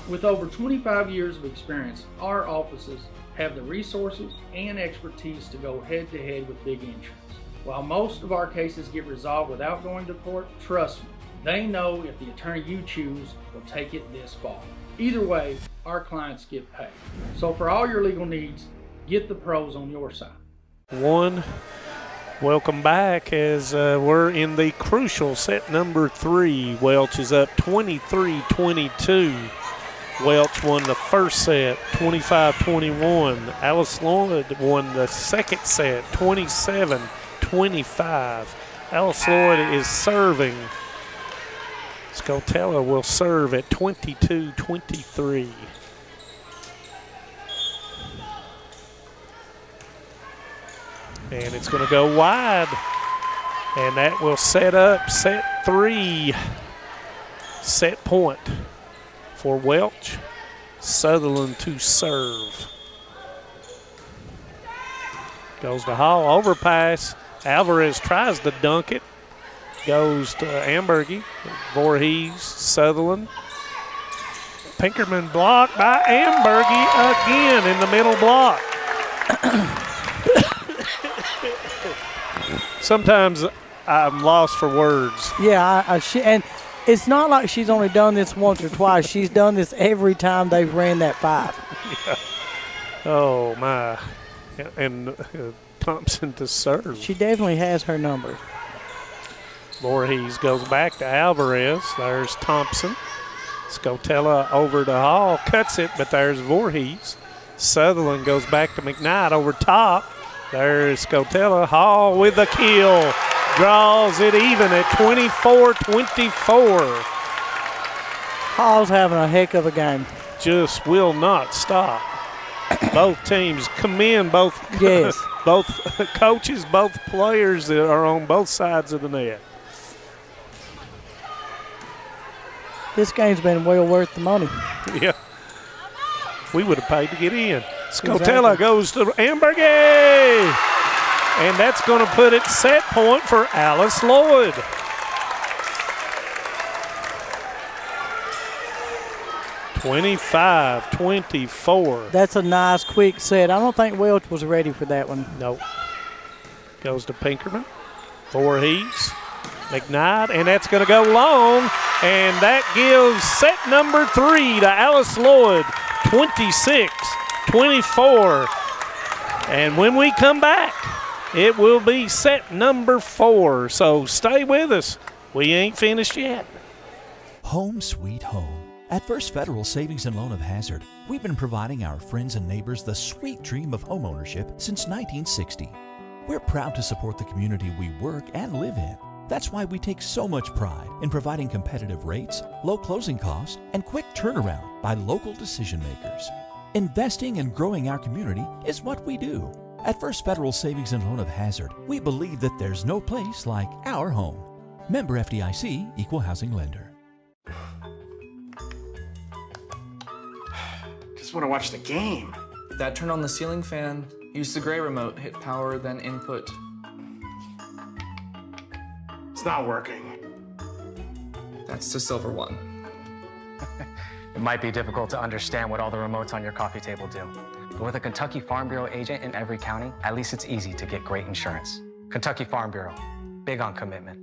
With over 25 years of experience, our offices have the resources and expertise to go head-to-head with big insurance. While most of our cases get resolved without going to court, trust me, they know if the attorney you choose will take it this far. Either way, our clients get paid. So for all your legal needs, get the pros on your side. Welcome back as we're in the crucial set number 3. Welch is up 23-22. Welch won the first set 25-21. Alice Lloyd won the second set 27-25. Alice Lloyd is serving. Scotella will serve at 22-23. And it's going to go wide. And that will set up set 3. Set point for Welch. Sutherland to serve. Goes to Hall. Overpass. Alvarez tries to dunk it. Goes to Ambergy. Voorhees. Sutherland. Pinkerman blocked by Ambergy again in the middle block. Sometimes I'm lost for words. Yeah, and it's not like she's only done this once or twice. She's done this every time they've ran that 5. Yeah. Oh, my. And Thompson to serve. She definitely has her number. Voorhees goes back to Alvarez. There's Thompson. Scotella over to Hall. Cuts it, but there's Voorhees. Sutherland goes back to McKnight over top. There's Scotella. Hall with the kill. Draws it even at 24-24. Hall's having a heck of a game. Just will not stop. Both teams commend both, yes. both coaches, both players that are on both sides of the net. This game's been well worth the money. Yeah. We would have paid to get in. Scotella goes to Ambergy. and that's going to put it set point for Alice Lloyd. (25-24). That's a nice quick set. I don't think Welch was ready for that one. Nope. Goes to Pinkerman. 4 heaves. McKnight, and that's going to go long, and that gives set number 3 to Alice Lloyd, 26-24. And when we come back, it will be set number 4. So stay with us. We ain't finished yet. Home sweet home. At First Federal Savings and Loan of Hazard, we've been providing our friends and neighbors the sweet dream of homeownership since 1960. We're proud to support the community we work and live in. That's why we take so much pride in providing competitive rates, low closing costs, and quick turnaround by local decision makers. Investing and growing our community is what we do. At First Federal Savings and Loan of Hazard, we believe that there's no place like our home. Member FDIC, Equal Housing Lender. Just want to watch the game. Dad, turn on the ceiling fan. Use the gray remote. Hit power, then input. It's not working. That's the silver one. It might be difficult to understand what all the remotes on your coffee table do. But with a Kentucky Farm Bureau agent in every county, at least it's easy to get great insurance. Kentucky Farm Bureau, big on commitment.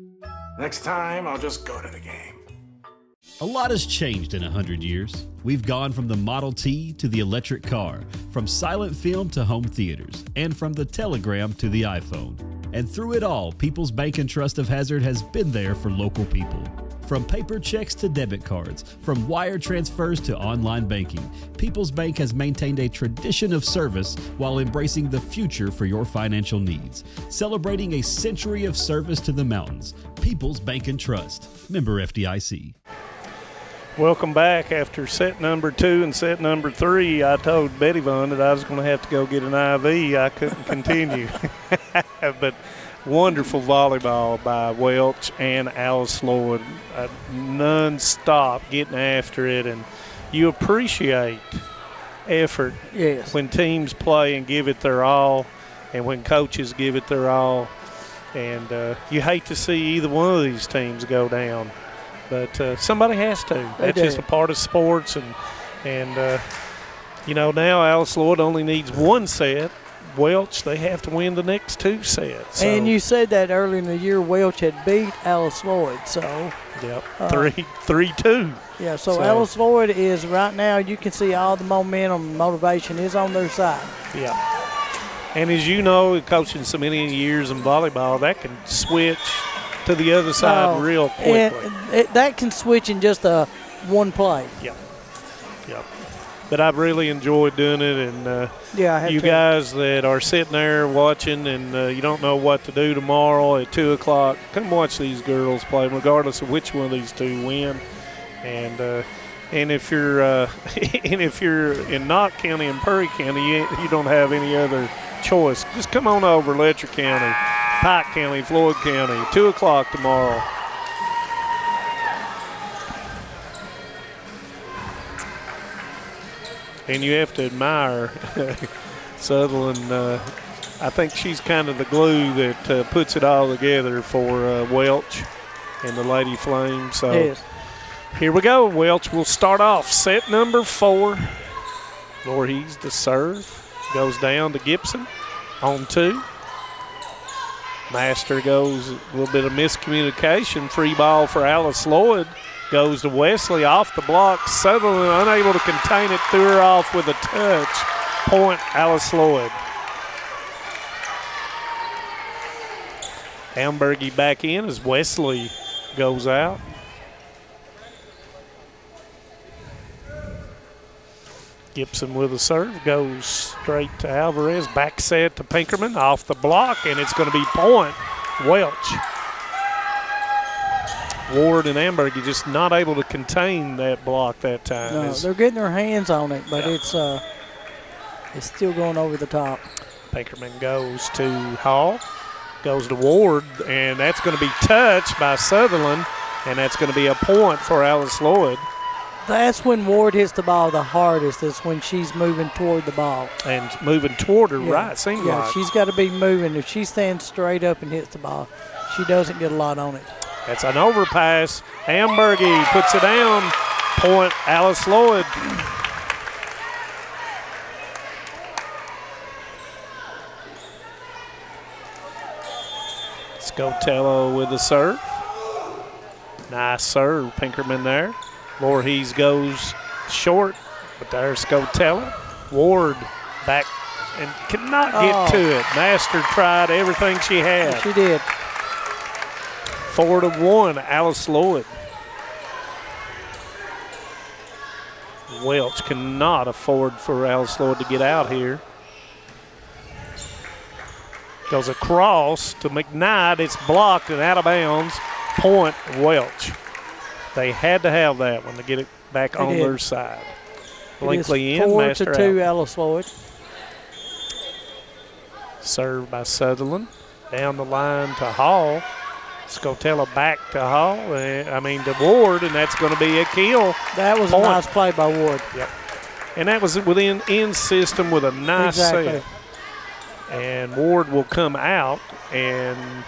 Next time, I'll just go to the game. A lot has changed in 100 years. We've gone from the Model T to the electric car, from silent film to home theaters, and from the telegram to the iPhone. And through it all, People's Bank and Trust of Hazard has been there for local people. From paper checks to debit cards, from wire transfers to online banking, People's Bank has maintained a tradition of service while embracing the future for your financial needs. Celebrating a century of service to the mountains. People's Bank and Trust. Member FDIC. Welcome back. After set number 2 and set number 3, I told Betty Vaughn that I was going to have to go get an IV. I couldn't continue. But wonderful volleyball by Welch and Alice Lloyd. Non-stop getting after it, and you appreciate effort when teams play and give it their all, and when coaches give it their all. And you hate to see either one of these teams go down. But somebody has to. That's just a part of sports. And you know, now Alice Lloyd only needs 1 set. Welch, they have to win the next 2 sets. So. And you said that earlier in the year Welch had beat Alice Lloyd. So yep, 3-2. Yeah, so Alice Lloyd is right now, you can see all the momentum and motivation is on their side. Yeah. And as you know, coaching so many years in volleyball, that can switch to the other side real quickly. That can switch in just one play. Yep. But I've really enjoyed doing it, and you guys that are sitting there watching and you don't know what to do tomorrow at 2 o'clock, come watch these girls play, regardless of which one of these 2 win. And if you're in Knott County and Perry County, you don't have any other choice. Just come on over, Letcher County, Pike County, Floyd County, 2 o'clock tomorrow. And you have to admire Sutherland. I think she's kind of the glue that puts it all together for Welch and the Lady Flames. So here we go. Welch will start off set number 4. Voorhees to serve. Goes down to Gibson on 2. Master goes a little bit of miscommunication. Free ball for Alice Lloyd. Goes to Wesley off the block. Sutherland unable to contain it. Threw her off with a touch. Point Alice Lloyd. Hamburgie back in as Wesley goes out. Gibson with a serve. Goes straight to Alvarez. Back set to Pinkerman. Off the block, and it's going to be point Welch. Ward and Amberg just not able to contain that block that time. No, they're getting their hands on it, but it's still going over the top. Pinkerman goes to Hall, goes to Ward, and that's going to be touched by Sutherland, and that's going to be a point for Alice Lloyd. That's when Ward hits the ball the hardest. Is when she's moving toward the ball. And moving toward her, right, seems like. She's got to be moving. If she stands straight up and hits the ball, she doesn't get a lot on it. That's an overpass. Ambergy puts it down. Point, Alice Lloyd. Scotello with the serve. Nice serve, Pinkerman there. Voorhees goes short, but there's Scotello. Ward back and cannot get to it. Master tried everything she had. She did. 4-1, Alice Lloyd. Welch cannot afford for Alice Lloyd to get out here. Goes across to McKnight. It's blocked and out of bounds. Point, Welch. They had to have that one to get it back on their side. Blinkley in, Master 4-2, out. Alice Lloyd. Served by Sutherland. Down the line to Hall. Scotello back to Hall. To Ward, and that's going to be a kill. That was point. A nice play by Ward. Yep. And that was within in system with a nice set. And Ward will come out, and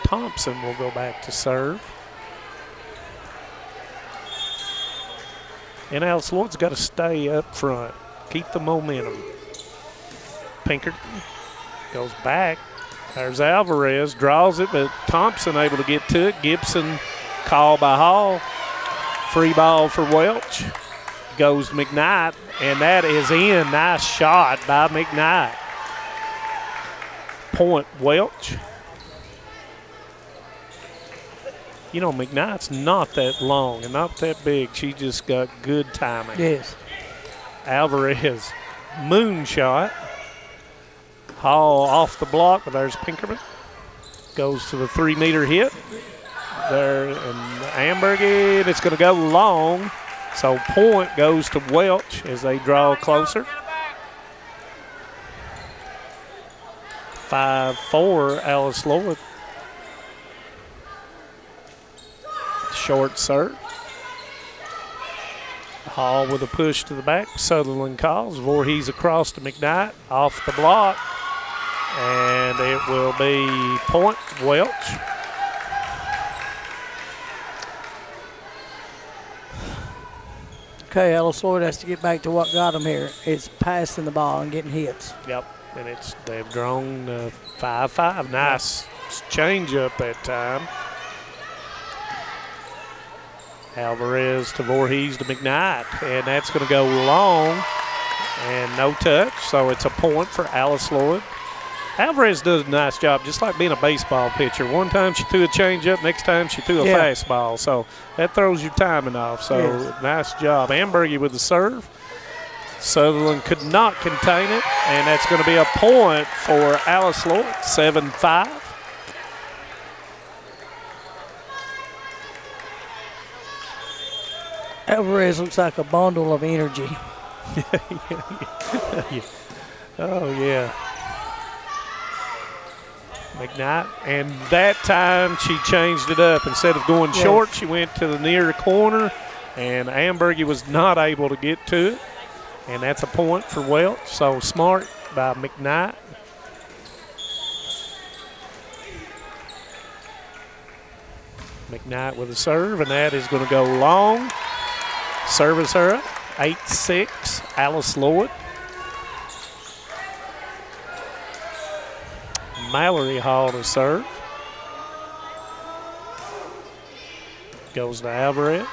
Thompson will go back to serve. And Alice Lloyd's got to stay up front, keep the momentum. Pinkerton goes back. There's Alvarez, draws it, but Thompson able to get to it. Gibson called by Hall. Free ball for Welch. Goes to McKnight, and that is in. Nice shot by McKnight. Point, Welch. You know, McKnight's not that long and not that big. She just got good timing. Yes. Alvarez, moonshot. Hall off the block, but there's Pinkerman. Goes to the 3-meter hit. There, and Ambergy, and it's going to go long. So point goes to Welch as they draw closer. 5-4, Alice Lloyd. Short serve. Hall with a push to the back. Sutherland calls. Voorhees across to McKnight. Off the block. And it will be point, Welch. Okay, Alice Lloyd has to get back to what got them here. It's passing the ball and getting hits. Yep, and they've drawn 5-5. Nice change up that time. Alvarez to Voorhees to McKnight, and that's going to go long and no touch, so it's a point for Alice Lloyd. Alvarez does a nice job, just like being a baseball pitcher. One time she threw a changeup, next time she threw a fastball, so that throws your timing off, so nice job. Ambergy with the serve. Sutherland could not contain it, and that's going to be a point for Alice Lloyd, 7-5. Alvarez looks like a bundle of energy. Oh, yeah. McKnight, and that time she changed it up. Instead of going short, she went to the near corner, and Ambergy was not able to get to it. And that's a point for Welch. So smart by McKnight. McKnight with a serve, and that is going to go long. Service her up, 8-6, Alice Lloyd. Mallory Hall to serve. Goes to Alvarez.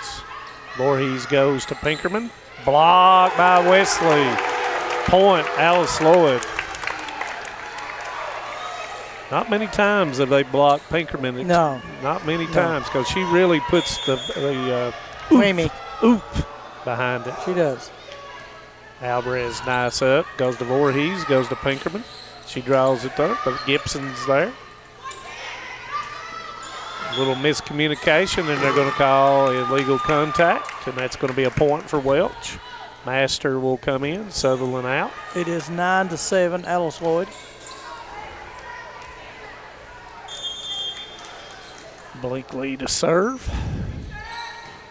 Voorhees goes to Pinkerman. Blocked by Wesley. Point, Alice Lloyd. Not many times have they blocked Pinkerman. No. Not many times, because she really puts the oop behind it. She does. Alvarez nice up. Goes to Voorhees, goes to Pinkerman. She draws it up, but Gibson's there. A little miscommunication, and they're going to call illegal contact, and that's going to be a point for Welch. Master will come in, Sutherland out. It is 9-7, Alice Lloyd. Blinkley to serve.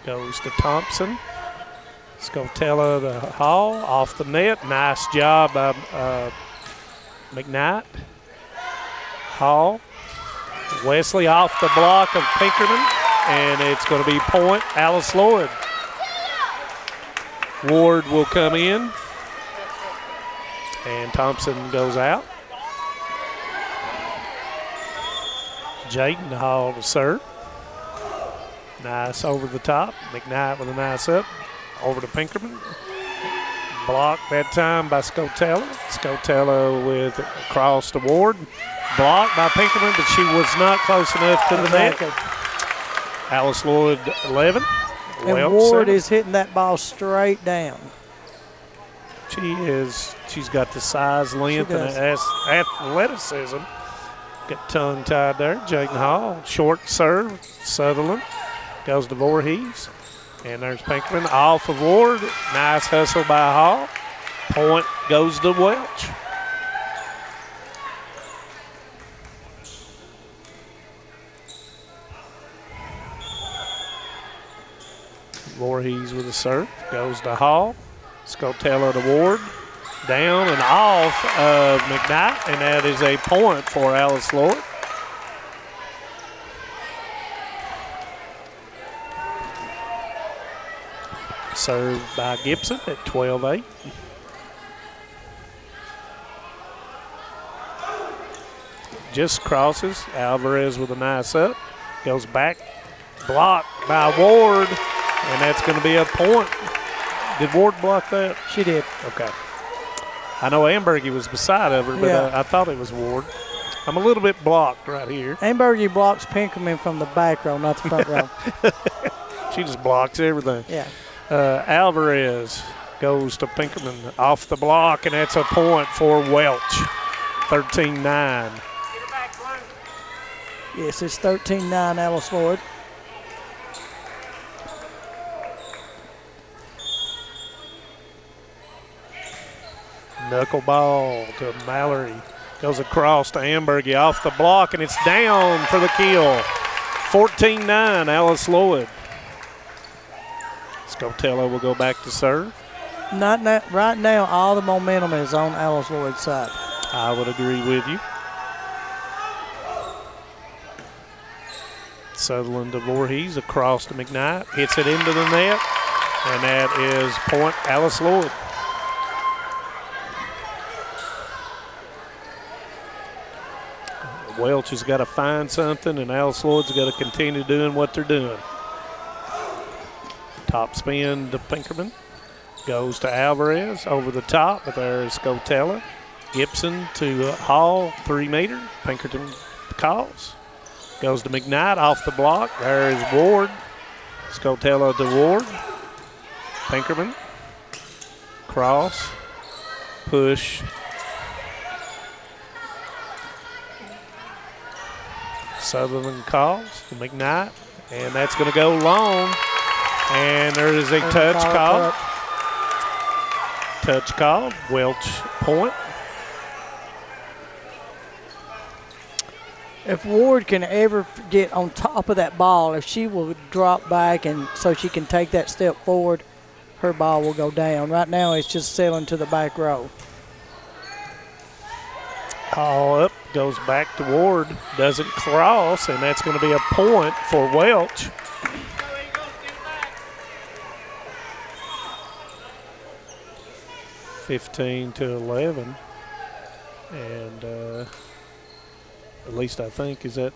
goes to Thompson. Scotella to Hall, off the net. Nice job by McKnight. Hall. Wesley off the block of Pinkerman, and it's going to be point Alice Lloyd. Ward will come in, and Thompson goes out. Jaden Hall to serve. Nice over the top. McKnight with a nice up. Over to Pinkerman. Blocked that time by Scotella. Scotella with across to Ward. Blocked by Pinkerman, but she was not close enough to the net. Alice Lloyd 11. And Welch Ward 7. is hitting that ball straight down. She's got the size, length, and athleticism. Got tongue tied there. Jaden Hall, short serve. Sutherland goes to Voorhees. And there's Pinkerman off of Ward. Nice hustle by Hall. Point goes to Welch. Voorhees with a serve. Goes to Hall. Scotella to Ward. Down and off of McKnight. And that is a point for Alice Lloyd. Served by Gibson at 12-8. Just crosses. Alvarez with a nice up. Goes back. Blocked by Ward. And that's going to be a point. Did Ward block that? She did. Okay. I know Ambergy was beside of her, but Yeah. I thought it was Ward. I'm a little bit blocked right here. Ambergy blocks Pinkerman from the back row, not the front row. She just blocks everything. Yeah. Alvarez goes to Pinkerman off the block, and that's a point for Welch. 13-9. Yes, it's 13-9 Alice Lloyd. Knuckleball to Mallory. Goes across to Ambergy off the block, and it's down for the kill. 14-9 Alice Lloyd. Scotella will go back to serve. Right now, all the momentum is on Alice Lloyd's side. I would agree with you. Sutherland to Voorhees, across to McKnight. Hits it into the net, and that is point Alice Lloyd. Welch has got to find something, and Alice Lloyd's got to continue doing what they're doing. Top spin to Pinkerman. Goes to Alvarez over the top, but there's Scotella. Gibson to Hall, 3 meter. Pinkerton calls. Goes to McKnight off the block. There is Ward. Scotella to Ward. Pinkerman. Cross. Push. Sutherland calls to McKnight, and that's going to go long. And there is a touch call. Touch call. Welch point. If Ward can ever get on top of that ball, if she will drop back and so she can take that step forward, her ball will go down. Right now it's just sailing to the back row. All up, goes back to Ward, doesn't cross, and that's going to be a point for Welch. (15-11), and at least I think is that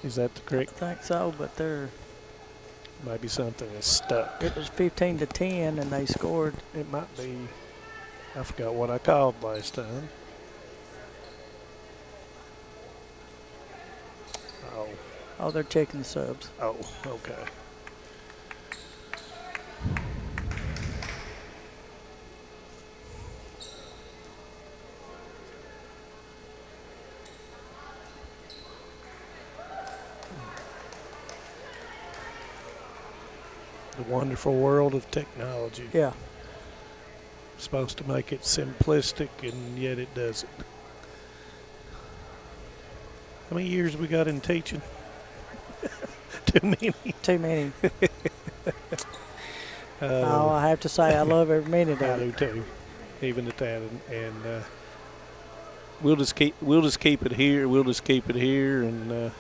the correct? I think so, but they're maybe something is stuck. It was 15-10, and they scored. It might be. I forgot what I called last time. Oh, they're checking the subs. Oh, okay. The wonderful world of technology. Yeah. Supposed to make it simplistic, and yet it doesn't. How many years we got in teaching? Too many. Too many. I have to say I love every minute I of do it. too, even at that, and we'll just keep it here. We'll just keep it here, and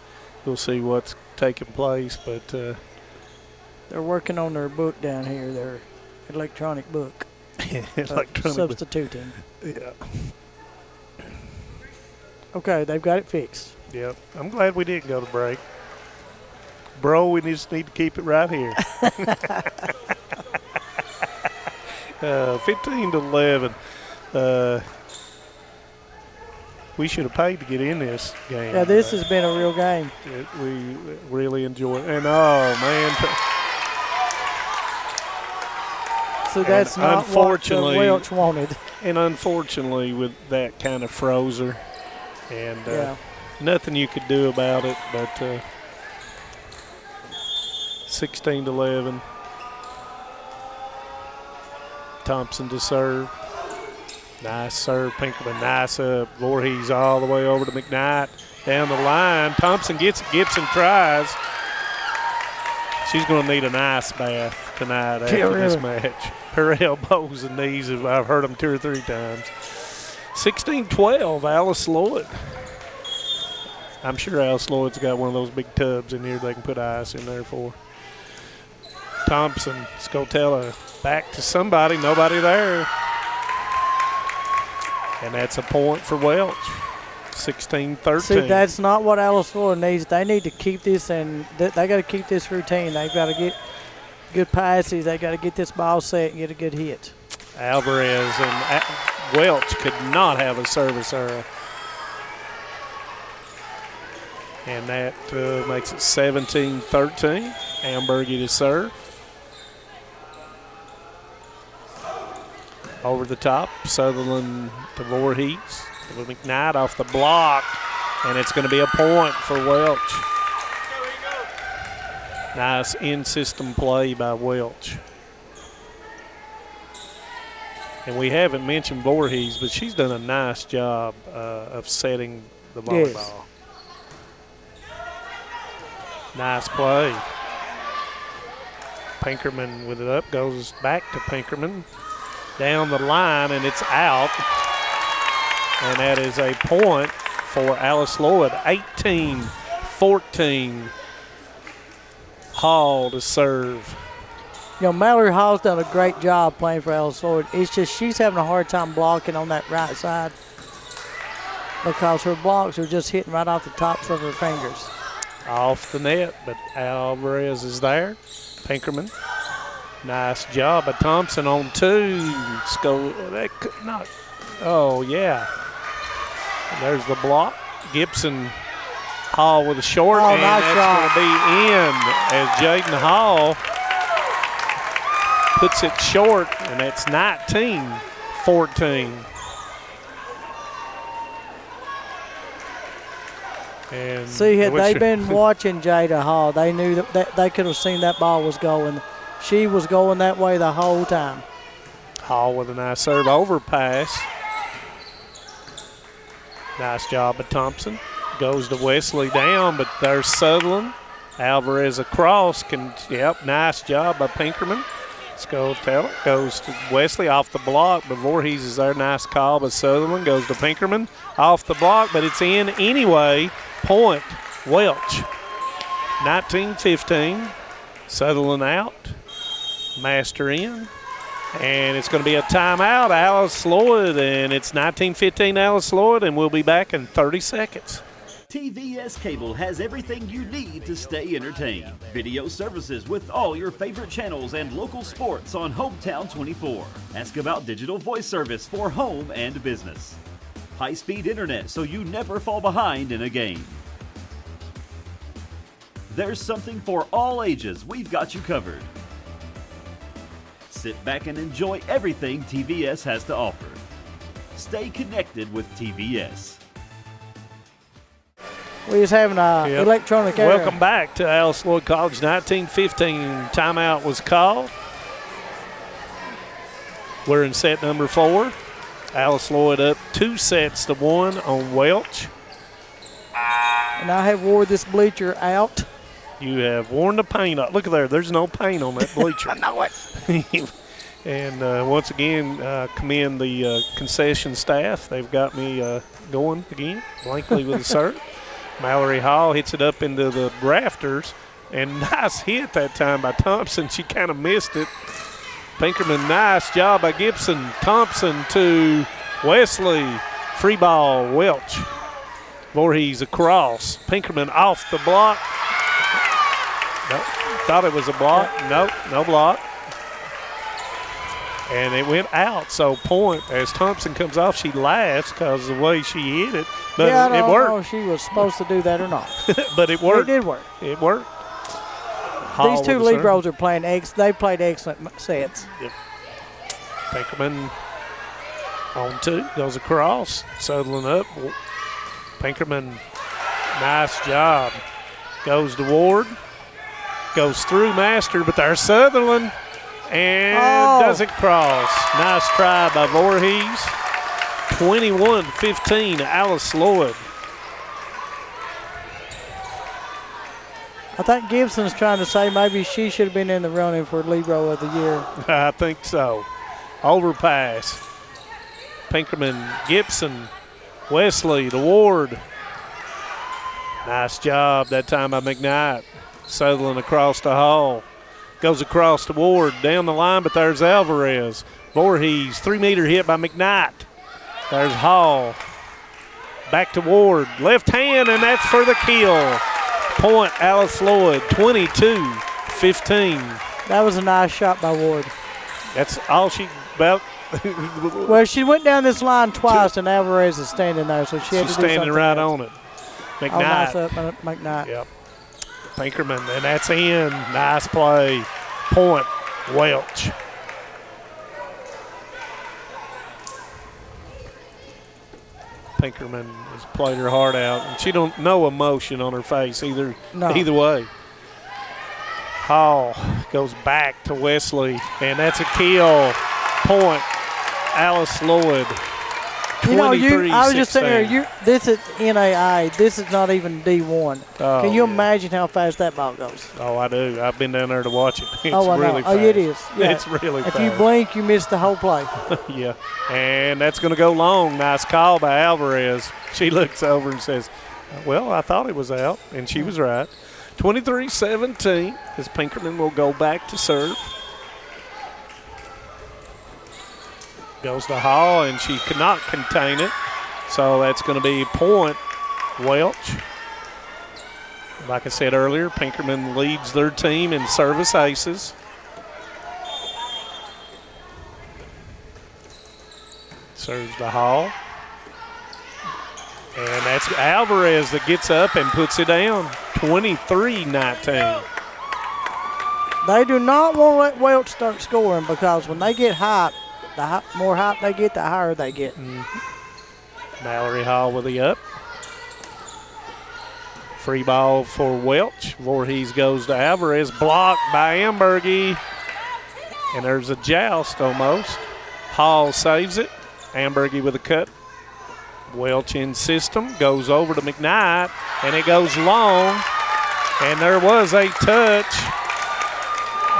we'll see what's taking place. But they're working on their book down here, their electronic book. Substituting. Yeah. Okay, they've got it fixed. Yep. I'm glad we didn't go to break. Bro, we just need to keep it right here. 15-11. We should have paid to get in this game. Yeah, this has been a real game. We really enjoy it. And, oh, man. So that's not what Welch wanted. And unfortunately, with that kind of frozer, and nothing you could do about it, but 16-11. Thompson to serve. Nice serve, Pinkerman. Nice up. Voorhees all the way over to McKnight. Down the line. Thompson gets it. Gibson tries. She's going to need an ice bath tonight after this match. Her elbows and knees, I've heard them 2 or 3 times. 16-12, Alice Lloyd. I'm sure Alice Lloyd's got one of those big tubs in here they can put ice in there for. Thompson, Scotella, back to somebody, nobody there. And that's a point for Welch. 16-13. See, that's not what Alice Lloyd needs. They need to keep this, and they got to keep this routine. They've got to get good passes. They got to get this ball set and get a good hit. Alvarez and Welch could not have a service error. And that makes it 17-13. Ambergy to serve. Over the top, Sutherland to Voorhees. To McKnight off the block, and it's going to be a point for Welch. Nice in-system play by Welch. And we haven't mentioned Voorhees, but she's done a nice job of setting the volleyball. Yes. Nice play. Pinkerman with it up, goes back to Pinkerman. Down the line, and it's out. And that is a point for Alice Lloyd. 18-14. Hall to serve. You know, Mallory Hall's done a great job playing for Alice Lloyd. It's just she's having a hard time blocking on that right side because her blocks are just hitting right off the tops of her fingers. Off the net, but Alvarez is there. Pinkerman. Nice job by Thompson on 2. That could not. Oh, yeah. And there's the block. Gibson Hall with a short, and nice that's job. going to be in as Jaden Hall puts it short, and that's 19-14. And see, had they been watching Jada Hall, they knew that they could have seen that ball was going. She was going that way the whole time. Hall with a nice serve overpass. Nice job by Thompson. Goes to Wesley down, but there's Sutherland. Alvarez across. Nice job by Pinkerman. Scotella goes to Wesley off the block, but Voorhees is there. Nice call by Sutherland. Goes to Pinkerman off the block, but it's in anyway. Point Welch. 19-15. Sutherland out. Master in. And it's going to be a timeout, Alice Lloyd, and it's 19-15 Alice Lloyd, and we'll be back in 30 seconds. TVS Cable has everything you need to stay entertained. Video services with all your favorite channels and local sports on Hometown 24. Ask about digital voice service for home and business. High-speed internet so you never fall behind in a game. There's something for all ages. We've got you covered. Sit back and enjoy everything TVS has to offer. Stay connected with TVS. We was having an electronic error. Welcome back to Alice Lloyd College. 19-15 timeout was called. We're in set number 4. Alice Lloyd up 2-1 on Welch. And I have wore this bleacher out You have worn the paint off. Look at there. There's no paint on that bleacher. I know it. And once again, commend the concession staff. They've got me going again, blankly with a serve. Mallory Hall hits it up into the rafters. And nice hit that time by Thompson. She kind of missed it. Pinkerman, nice job by Gibson. Thompson to Wesley. Free ball, Welch. Voorhees across. Pinkerman off the block. Nope. Thought it was a block. Nope, no block. And it went out. So point as Thompson comes off, she laughs because of the way she hit it. But yeah, it worked. I don't know if she was supposed to do that or not. But it worked. It did work. It worked. These two Libros are playing they played excellent sets. Yep. Pinkerman on 2, goes across, Sutherland up. Pinkerman, nice job. Goes to Ward, goes through Master, but there's Sutherland, and doesn't cross. Nice try by Voorhees. 21-15, Alice Lloyd. I think Gibson's trying to say maybe she should have been in the running for Libro of the Year. I think so. Overpass. Pinkerman, Gibson, Wesley to Ward. Nice job that time by McKnight. Sutherland across to Hall. Goes across to Ward, down the line, but there's Alvarez. Voorhees, 3-meter hit by McKnight. There's Hall. Back to Ward. Left hand, and that's for the kill. Point, Alice Lloyd, 22-15. That was a nice shot by Ward. That's all she about. Well, she went down this line twice, and Alvarez is standing there, so she had to do something. She's standing right else. on it. McKnight. Oh, nice up, McKnight. Yep. Pinkerman, and that's in. Nice play. Point, Welch. Pinkerman has played her heart out, and she don't no emotion on her face either. No. Either way. Hall goes back to Wesley, and that's a kill. Point, Alice Lloyd. You know, I was just saying here, this is NAI. This is not even D1. Oh, Can you imagine how fast that ball goes? Oh, I do. I've been down there to watch it. It's I really know. fast. Oh, it is. Yeah. It's really fast. If you blink, you miss the whole play. Yeah. And that's going to go long. Nice call by Alvarez. She looks over and says, well, I thought it was out, and she was right. 23-17 as Pinkerman will go back to serve. Goes to Hall, and she cannot contain it. So that's going to be point, Welch. Like I said earlier, Pinkerman leads their team in service aces. Serves to Hall. And that's Alvarez that gets up and puts it down. 23-19. They do not want to let Welch start scoring because when they get hype, the more hype they get, the higher they get. Mm-hmm. Mallory Hall with the up. Free ball for Welch. Voorhees goes to Alvarez. Blocked by Ambergy. And there's a joust almost. Hall saves it. Ambergy with a cut. Welch in system. Goes over to McKnight. And it goes long. And there was a touch.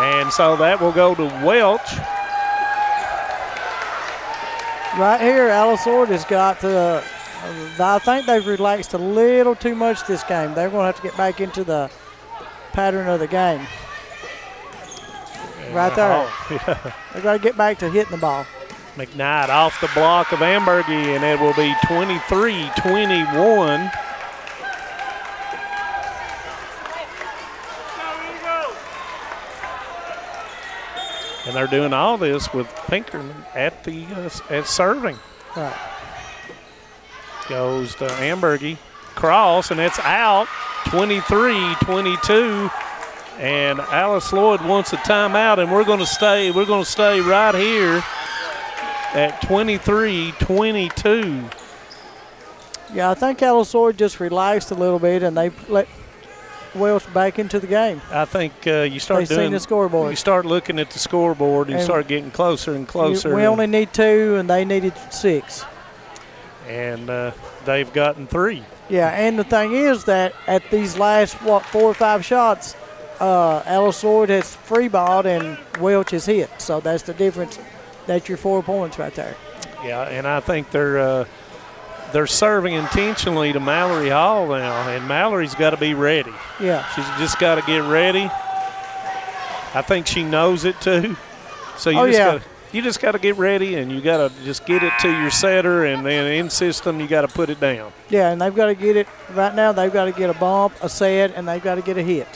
And so that will go to Welch. Right here, Alice Lloyd has got I think they've relaxed a little too much this game. They're going to have to get back into the pattern of the game. Right there. Yeah. They've got to get back to hitting the ball. McKnight off the block of Ambergy, and it will be 23-21. And they're doing all this with Pinkerman at the at serving. Right. Goes to Ambergy. Cross, and it's out. 23-22. And Alice Lloyd wants a timeout, and we're going to stay right here at 23-22. Yeah, I think Alice Lloyd just relaxed a little bit, and they let Welch back into the game. I think you start seen the scoreboard. You start looking at the scoreboard and start getting closer and closer. We only need 2, and they needed 6. And they've gotten 3. Yeah, and the thing is that at these last, 4 or 5 shots, Alice Lloyd has free balled and Welch has hit. So that's the difference. That's your 4 points right there. Yeah, and I think they're serving intentionally to Mallory Hall now, and Mallory's got to be ready. Yeah. She's just got to get ready. I think she knows it too. So you just got to get ready, and you got to just get it to your setter, and then in system you got to put it down. Yeah, and they've got to get it right now. They've got to get a bump, a set, and they've got to get a hit.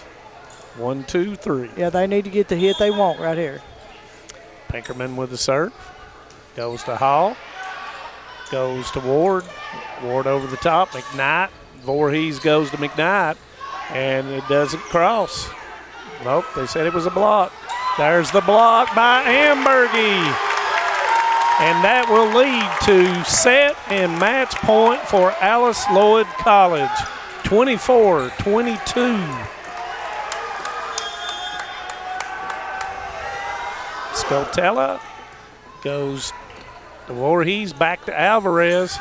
1, 2, 3. Yeah, they need to get the hit they want right here. Pinkerman with the serve. Goes to Hall. Goes to Ward. Ward over the top. McKnight. Voorhees goes to McKnight, and it doesn't cross. Nope, they said it was a block. There's the block by Ambergy. And that will lead to set and match point for Alice Lloyd College. 24-22. Scotella goes to Voorhees, back to Alvarez.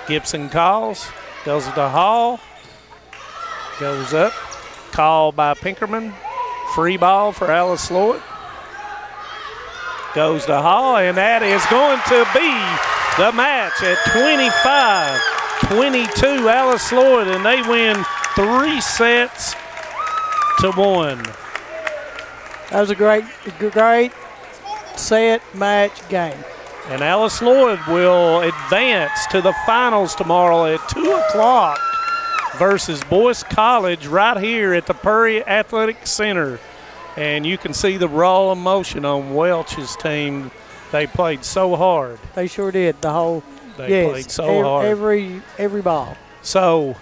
Gibson calls, goes to Hall, goes up, call by Pinkerman. Free ball for Alice Lloyd. Goes to Hall, and that is going to be the match at 25-22. Alice Lloyd, and they win 3 sets to 1. That was a great set match game. And Alice Lloyd will advance to the finals tomorrow at 2 o'clock versus Boyce College right here at the Prairie Athletic Center. And you can see the raw emotion on Welch's team. They played so hard. They sure did. They played so hard. Every ball. So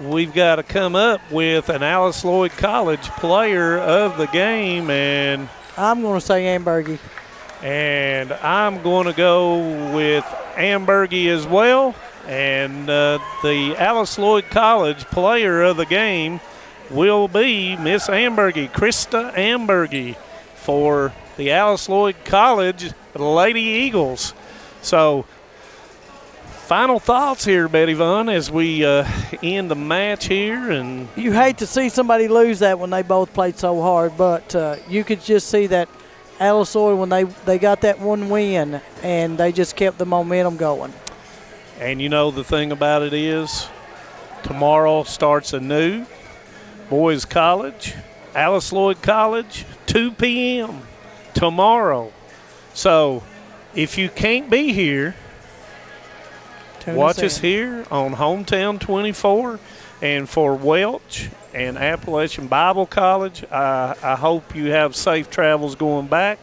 we've got to come up with an Alice Lloyd College player of the game, and I'm going to say Ambergy. And I'm going to go with Ambergy as well. And the Alice Lloyd College player of the game will be Miss Ambergy, Krista Ambergy, for the Alice Lloyd College Lady Eagles. So, final thoughts here, Betty Vaughn, as we end the match here. And you hate to see somebody lose that when they both played so hard, but you could just see that Alice Lloyd, when they got that one win, and they just kept the momentum going. And you know the thing about it is, tomorrow starts anew. Boys College, Alice Lloyd College, 2 p.m. tomorrow. So if you can't be here, watch us here on Hometown 24. And for Welch and Appalachian Bible College, I hope you have safe travels going back.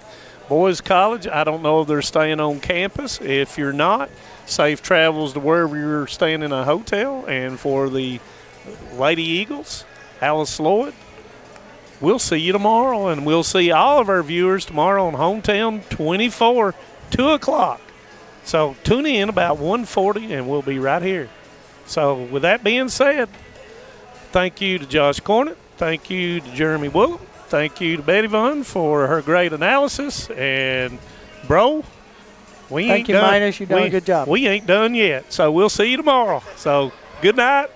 Boys College, I don't know if they're staying on campus. If you're not, safe travels to wherever you're staying in a hotel. And for the Lady Eagles, Alice Lloyd, we'll see you tomorrow, and we'll see all of our viewers tomorrow on Hometown 24, 2 o'clock. So tune in about 1:40, and we'll be right here. So with that being said, thank you to Josh Cornett. Thank you to Jeremy Willem. Thank you to Betty Vaughn for her great analysis. And, bro, we ain't done. Thank you, Mideast. You've done a good job. We ain't done yet. So we'll see you tomorrow. So good night.